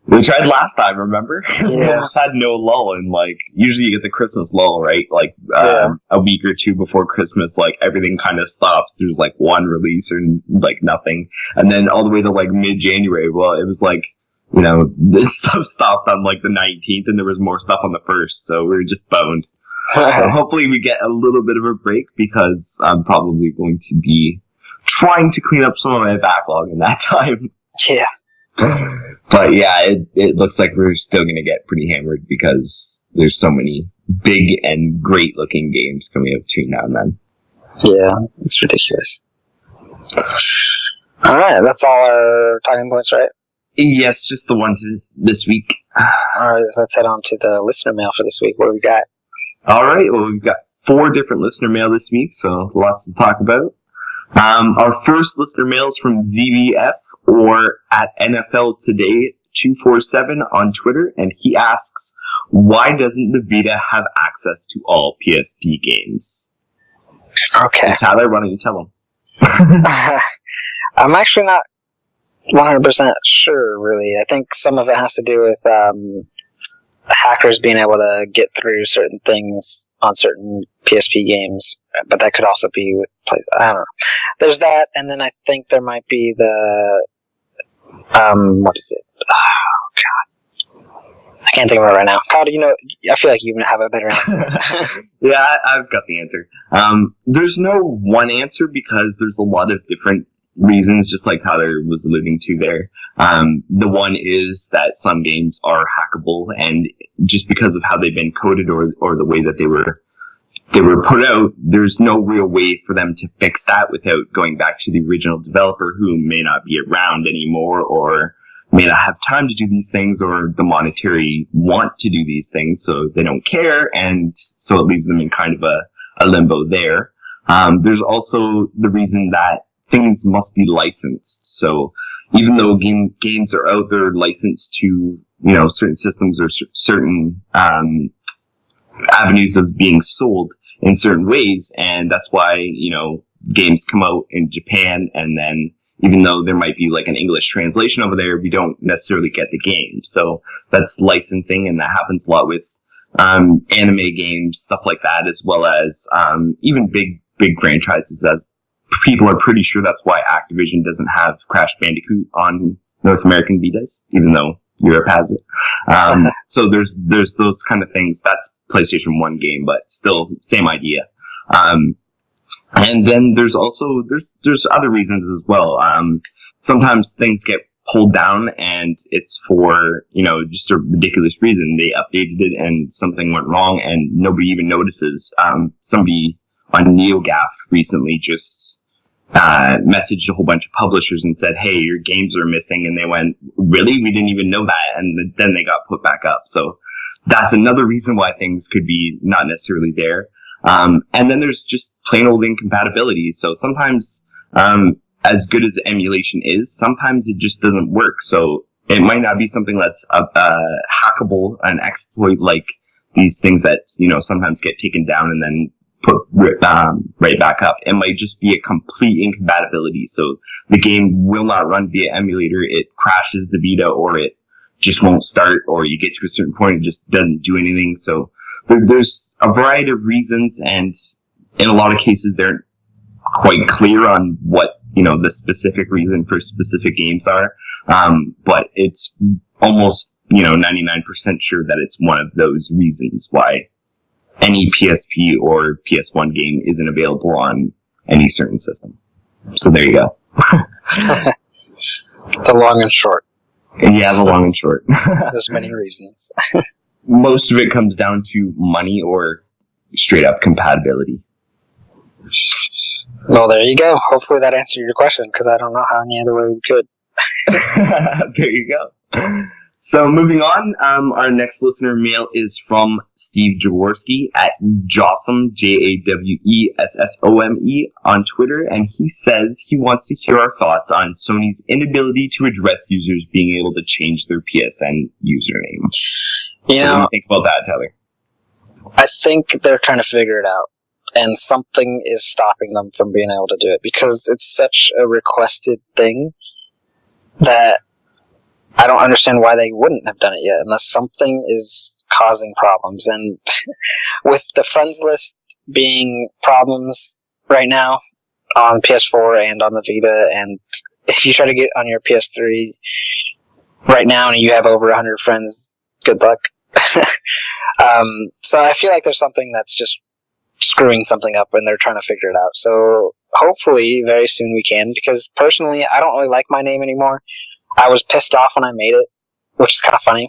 We tried last time, remember? Yeah. We just had no lull, and usually you get the Christmas lull, right? A week or 2 before Christmas, everything kind of stops. There's one release or nothing, and then all the way to mid-January. Well, it was this stuff stopped on the 19th, and there was more stuff on the 1st, so we were just boned. So hopefully we get a little bit of a break, because I'm probably going to be trying to clean up some of my backlog in that time. Yeah. But yeah, it looks like we're still going to get pretty hammered, because there's so many big and great looking games coming out between now and then. Yeah, it's ridiculous. Alright, that's all our talking points, right? Yes, just the ones this week. Alright, let's head on to the listener mail for this week. What do we got? Alright, well, we've got 4 different listener mail this week, so lots to talk about. Our first listener mail is from ZBF or at NFL Today 247 on Twitter, and he asks, why doesn't the Vita have access to all PSP games? Okay. So Tyler, why don't you tell him? I'm actually not 100% sure, really. I think some of it has to do with hackers being able to get through certain things on certain PSP games, but that could also be with I don't know. There's that, and then I think there might be the what is it? Oh God, I can't think of it right now. Kyle, I feel like you have a better answer. Yeah, I've got the answer. There's no one answer because there's a lot of different reasons, just like Tyler was alluding to there. The one is that some games are hackable, and just because of how they've been coded or the way that they were put out, there's no real way for them to fix that without going back to the original developer, who may not be around anymore or may not have time to do these things, or the monetary want to do these things, so they don't care, and so it leaves them in kind of a limbo there. There's also the reason that things must be licensed. So even though games are out there licensed to, certain systems or certain avenues of being sold in certain ways, and that's why, games come out in Japan, and then even though there might be like an English translation over there, we don't necessarily get the game. So that's licensing, and that happens a lot with anime games, stuff like that, as well as even big franchises, as people are pretty sure that's why Activision doesn't have Crash Bandicoot on North American Vitas, even though Europe has it. So there's those kind of things. That's PlayStation 1 game, but still same idea. And then there's also, there's other reasons as well. Sometimes things get pulled down and it's for, just a ridiculous reason. They updated it and something went wrong and nobody even notices. Somebody on NeoGAF recently just messaged a whole bunch of publishers and said, hey, your games are missing. And they went, really? We didn't even know that. And then they got put back up. So that's another reason why things could be not necessarily there. And then there's just plain old incompatibility. So sometimes, as good as emulation is, sometimes it just doesn't work. So it might not be something that's hackable, an exploit like these things that, sometimes get taken down and then put right back up. It might just be a complete incompatibility. So the game will not run via emulator. It crashes the Vita, or it just won't start, or you get to a certain point, it just doesn't do anything. So there's a variety of reasons, and in a lot of cases, they're quite clear on what, the specific reason for specific games are. But it's almost, 99% sure that it's one of those reasons why any PSP or PS1 game isn't available on any certain system. So there you go. The long and short. Yeah, the long and short. There's many reasons. Most of it comes down to money or straight up compatibility. Well, there you go. Hopefully that answered your question, because I don't know how any other way we could. There you go. So moving on, our next listener mail is from Steve Jaworski at Jawsome, JAWESSOME on Twitter, and he says he wants to hear our thoughts on Sony's inability to address users being able to change their PSN username. What do you think about that, Tyler? I think they're trying to figure it out, and something is stopping them from being able to do it, because it's such a requested thing that I don't understand why they wouldn't have done it yet, unless something is causing problems. And with the friends list being problems right now on PS4 and on the Vita, and if you try to get on your PS3 right now and you have over 100 friends, good luck. So I feel like there's something that's just screwing something up, and they're trying to figure it out. So hopefully very soon we can, because personally I don't really like my name anymore. I was pissed off when I made it, which is kind of funny,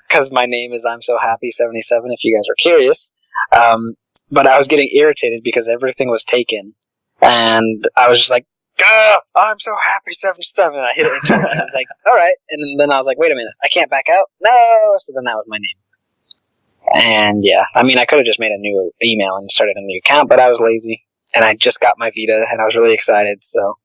because my name is I'm So Happy 77, if you guys are curious. But I was getting irritated because everything was taken, and I was just like, I'm So Happy 77. I hit enter, and I was like, all right. And then I was like, wait a minute, I can't back out? No! So then that was my name. And yeah, I mean, I could have just made a new email and started a new account, but I was lazy. and I just got my Vita, and I was really excited. So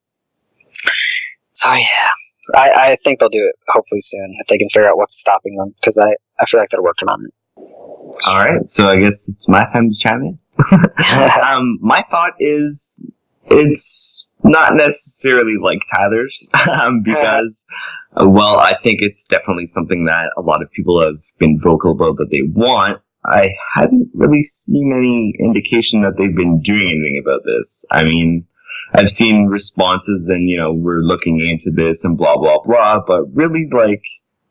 yeah, I think they'll do it hopefully soon if they can figure out what's stopping them, because I feel like they're working on it. All right, so I guess it's my time to chime in. My thought is it's not necessarily like Tyler's, because, well, I think it's definitely something that a lot of people have been vocal about that they want. I haven't really seen any indication that they've been doing anything about this. I mean, I've seen responses and, we're looking into this and blah, blah, blah, but really, like,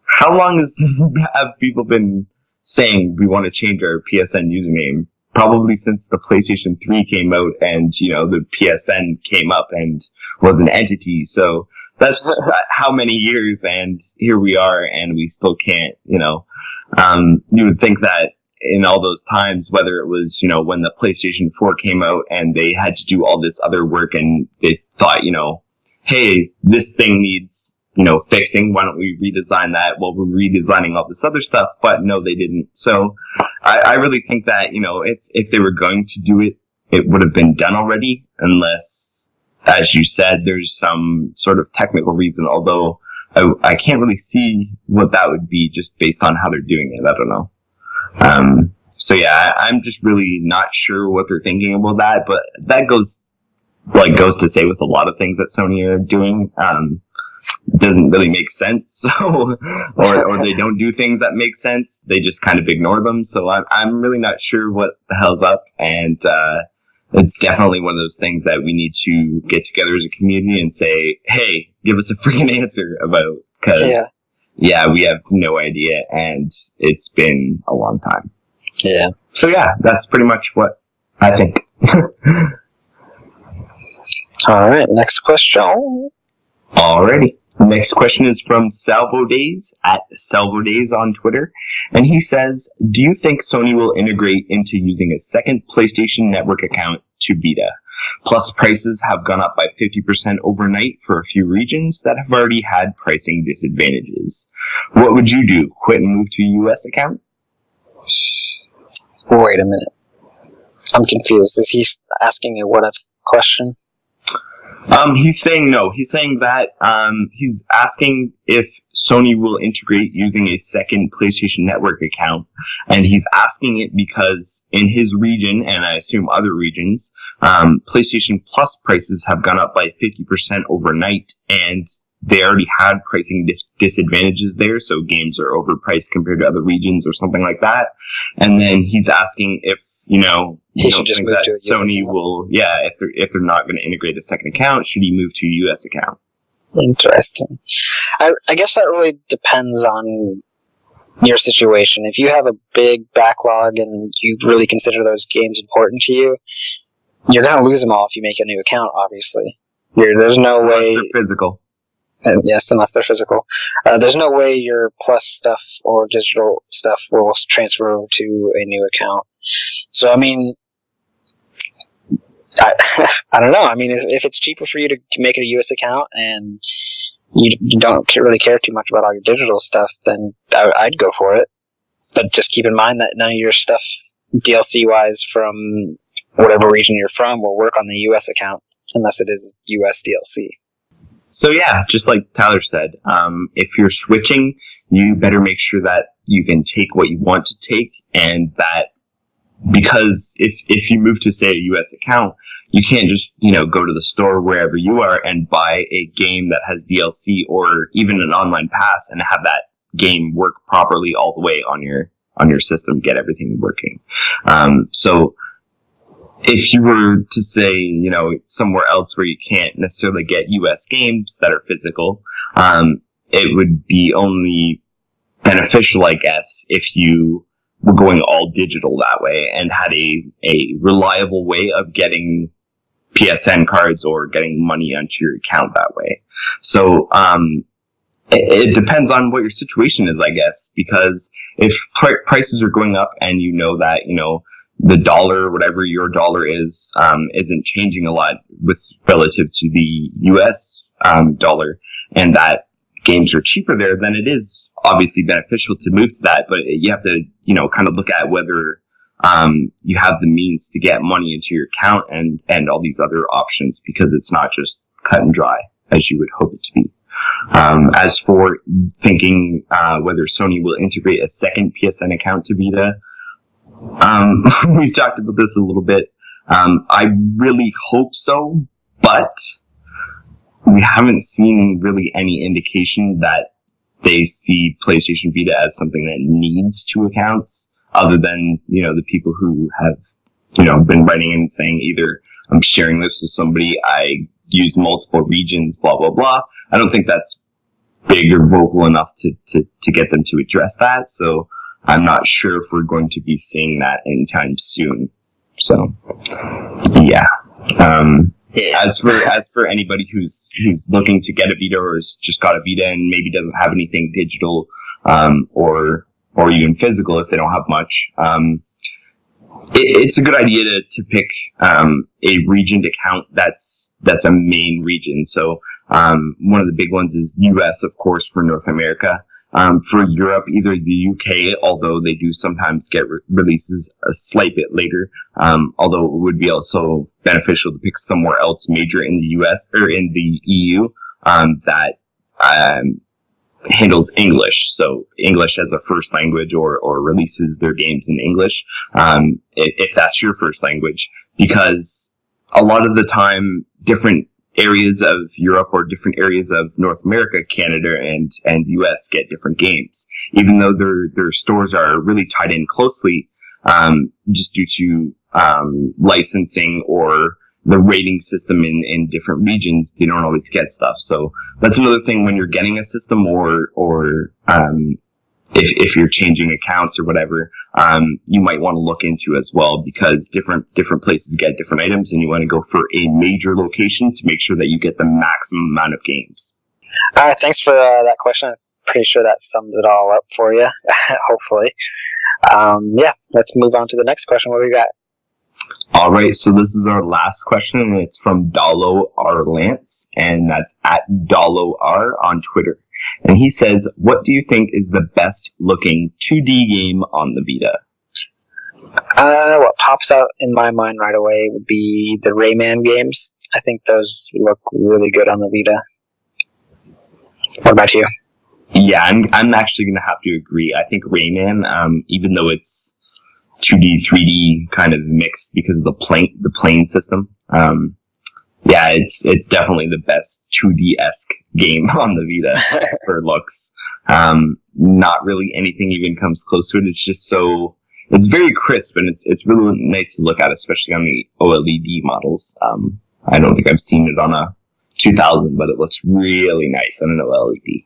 how long have people been saying we want to change our PSN username? Probably since the PlayStation 3 came out and, the PSN came up and was an entity. So that's how many years, and here we are, and we still can't, you would think that in all those times, whether it was, when the PlayStation 4 came out and they had to do all this other work and they thought, hey, this thing needs, fixing. Why don't we redesign that? Well, we're redesigning all this other stuff, but no, they didn't. So I really think that, if they were going to do it, it would have been done already, unless, as you said, there's some sort of technical reason, although I can't really see what that would be just based on how they're doing it. I don't know. So yeah, I'm just really not sure what they're thinking about that, but that goes to say with a lot of things that Sony are doing, doesn't really make sense. So, or they don't do things that make sense. They just kind of ignore them. So I'm really not sure what the hell's up. And, it's definitely one of those things that we need to get together as a community and say, hey, give us a freaking answer about, cause yeah, we have no idea, and it's been a long time. Yeah. So yeah, that's pretty much what I think. All right, next question. Alrighty. The next question is from Salvo Days at Salvo Days on Twitter, and he says, do you think Sony will integrate into using a second PlayStation Network account to Vita? Plus, prices have gone up by 50% overnight for a few regions that have already had pricing disadvantages. What would you do? Quit and move to a US account? Wait a minute. I'm confused. Is he asking a what-if question? He's saying no. He's saying that he's asking if Sony will integrate using a second PlayStation Network account, and he's asking it because in his region, and I assume other regions, PlayStation Plus prices have gone up by 50% overnight, and they already had pricing disadvantages there, so games are overpriced compared to other regions or something like that. And then he's asking if you don't think that Sony will, if they're not going to integrate a second account, should he move to a US account? Interesting. I guess that really depends on your situation. If you have a big backlog and you really consider those games important to you, you're going to lose them all if you make a new account, obviously. There's no way... Unless they're physical. Yes, unless they're physical. There's no way your Plus stuff or digital stuff will transfer over to a new account. So, I mean, I don't know. I mean, if it's cheaper for you to make it a US account and you don't really care too much about all your digital stuff, then I'd go for it. But just keep in mind that none of your stuff, DLC-wise, from whatever region you're from, will work on the US account unless it is US DLC. So yeah, just like Tyler said, if you're switching, you better make sure that you can take what you want to take, and that because if you move to, say, a US account, you can't just, go to the store wherever you are and buy a game that has DLC or even an online pass and have that game work properly all the way on your system, get everything working. So if you were to say, somewhere else where you can't necessarily get US games that are physical, it would be only beneficial, I guess, if you were going all digital that way and had a reliable way of getting PSN cards or getting money onto your account that way. So, it depends on what your situation is, I guess, because if prices are going up and that, the dollar, whatever your dollar is, isn't changing a lot relative to the US, dollar, and that games are cheaper there, then it is obviously beneficial to move to that, but you have to, kind of look at whether you have the means to get money into your account and all these other options, because it's not just cut and dry as you would hope it to be. As for thinking whether Sony will integrate a second PSN account to Vita, we've talked about this a little bit. I really hope so, but we haven't seen really any indication that they see PlayStation Vita as something that needs two accounts, other than, the people who have, been writing in and saying either I'm sharing this with somebody, I use multiple regions, blah, blah, blah. I don't think that's big or vocal enough to get them to address that. So I'm not sure if we're going to be seeing that anytime soon. So, yeah. As for anybody who's looking to get a Vita or has just got a Vita and maybe doesn't have anything digital, or even physical if they don't have much, it's a good idea to pick a regioned account that's a main region. So one of the big ones is US, of course, for North America. For Europe, either the UK, although they do sometimes get releases a slight bit later, although it would be also beneficial to pick somewhere else major in the US or in the EU that handles English. So English as a first language, or releases their games in English, if that's your first language, because a lot of the time different areas of Europe or different areas of North America, Canada, and US get different games, even though their stores are really tied in closely, just due to licensing or the rating system in different regions. They don't always get stuff. So that's another thing when you're getting a system, or if you're changing accounts or whatever, you might want to look into as well, because different places get different items, and you want to go for a major location to make sure that you get the maximum amount of games. All right, thanks for that question. I'm pretty sure that sums it all up for you, hopefully. Yeah, let's move on to the next question. What do we got? All right, so this is our last question, and it's from Dalo R. Lance, and that's at Dalo R on Twitter. And he says, what do you think is the best looking 2D game on the Vita? What pops out in my mind right away would be the Rayman games. I think those look really good on the Vita. What about you? Yeah, I'm actually going to have to agree. I think Rayman, even though it's 2D, 3D kind of mixed because of the plane system, yeah, it's definitely the best 2D-esque game on the Vita for looks. Not really anything even comes close to it. It's just it's very crisp, and it's really nice to look at, especially on the OLED models. I don't think I've seen it on a 2000, but it looks really nice on an OLED.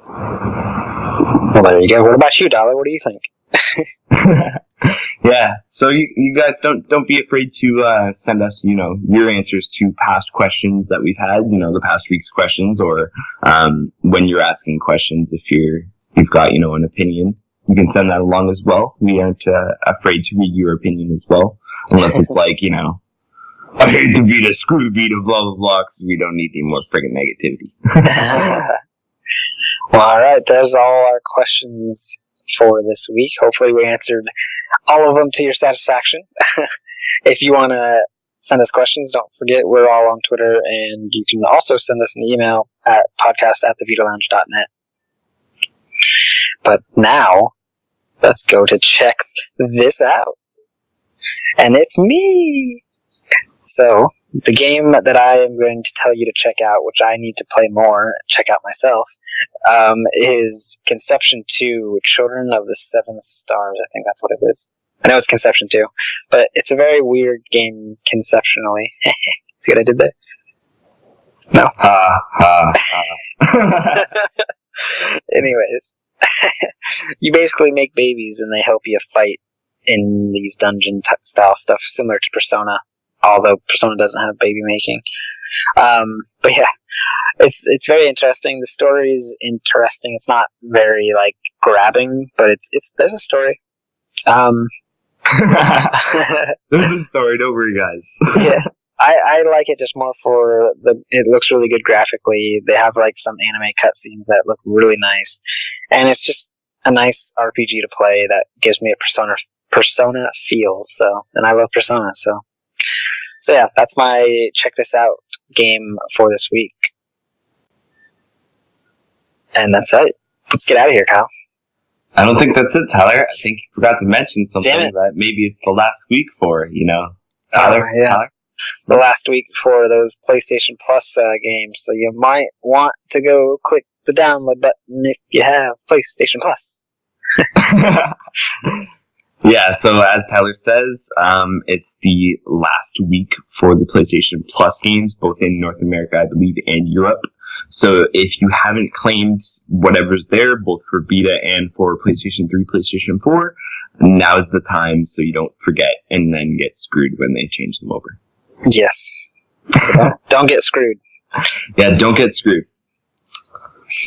Well, there you go. What about you, Dollar? What do you think? Yeah, so you guys don't be afraid to send us, your answers to past questions that we've had, the past week's questions, or when you're asking questions, if you've got, an opinion, you can send that along as well. We aren't afraid to read your opinion as well, unless it's like, I hate the Vita, screw the Vita, blah, blah, blah, because we don't need any more friggin' negativity. Well, all right, there's all our questions for this week. Hopefully we answered all of them to your satisfaction. If you want to send us questions, don't forget we're all on Twitter, and you can also send us an email at podcast@thevitalounge.net. But now, let's go to check this out. And it's me! So, the game that I am going to tell you to check out, which I need to play more, check out myself, is Conception 2, Children of the Seven Stars. I think that's what it is. I know it's Conception 2, but it's a very weird game conceptually. See what I did there? No. Anyways, you basically make babies and they help you fight in these dungeon-style stuff, similar to Persona. Although Persona doesn't have baby making. But yeah, it's very interesting. The story is interesting. It's not very, grabbing, but there's a story. There's a story, don't worry, guys. Yeah. I like it just more for it looks really good graphically. They have, some anime cutscenes that look really nice. And it's just a nice RPG to play that gives me a Persona feel. So, and I love Persona. So yeah, that's my check this out game for this week. And that's it. Let's get out of here, Kyle. I don't think that's it, Tyler. I think you forgot to mention something that maybe it's the last week for, Tyler. Yeah. Tyler? The last week for those PlayStation Plus games. So you might want to go click the download button if you have PlayStation Plus. Yeah, so as Tyler says, it's the last week for the PlayStation Plus games, both in North America, I believe, and Europe. So if you haven't claimed whatever's there, both for Vita and for PlayStation 3, PlayStation 4, now's the time so you don't forget and then get screwed when they change them over. Yes. So don't get screwed. Yeah, don't get screwed.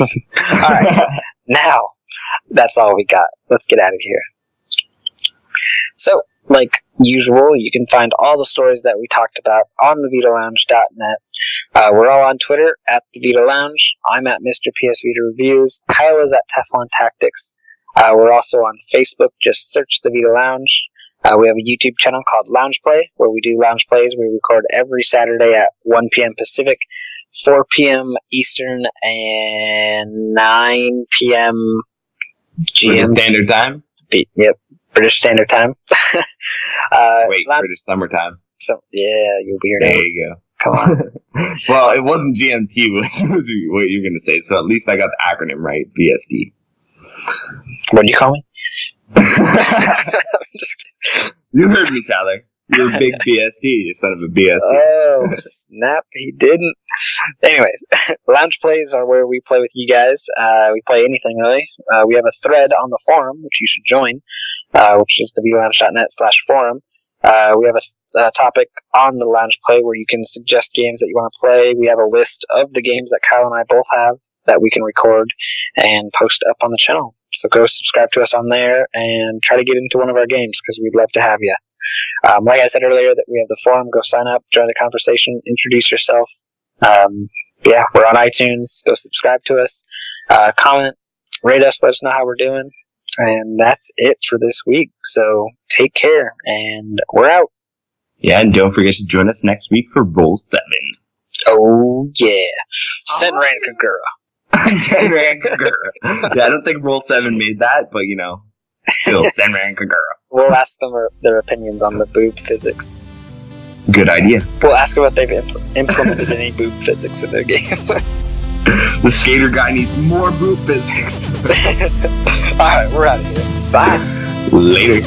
All right. Now, that's all we got. Let's get out of here. So, like usual, you can find all the stories that we talked about on the VitaLounge.net. We're all on Twitter at the Vita Lounge. I'm at Mr. PSVita Reviews. Kyle is at Teflon Tactics. We're also on Facebook. Just search the Vita Lounge. We have a YouTube channel called Lounge Play, where we do lounge plays. We record every Saturday at 1 p.m. Pacific, 4 p.m. Eastern, and 9 p.m. GMT. British Standard Time? Yep, British Standard Time. British Summertime. So, yeah, you weirdo. There you go. Come on. Well, it wasn't GMT, which was what you're going to say, so at least I got the acronym right, BSD. What did you call me? You heard me, Tyler. You're a big BSD, you son of a BSD. Oh, snap, he didn't. Anyways, Lounge Plays are where we play with you guys. We play anything, really. We have a thread on the forum, which you should join, which is thevlounge.net/forum. We have a topic on the Lounge Play where you can suggest games that you want to play. We have a list of the games that Kyle and I both have that we can record and post up on the channel. So go subscribe to us on there and try to get into one of our games because we'd love to have you. Like I said earlier, that we have the forum. Go sign up, join the conversation, introduce yourself. Yeah, we're on iTunes. Go subscribe to us. Comment, rate us, let us know how we're doing. And that's it for this week. So take care, and we're out. Yeah, and don't forget to join us next week for Roll 7. Oh, yeah. SENRAN Kagura. SENRAN Kagura. Yeah, I don't think Roll 7 made that, but, still, SENRAN Kagura. We'll ask them their opinions on the boob physics. Good idea. We'll ask them if they've implemented any boob physics in their game. The skater guy needs more boob physics. Alright, we're out of here. Bye. Later.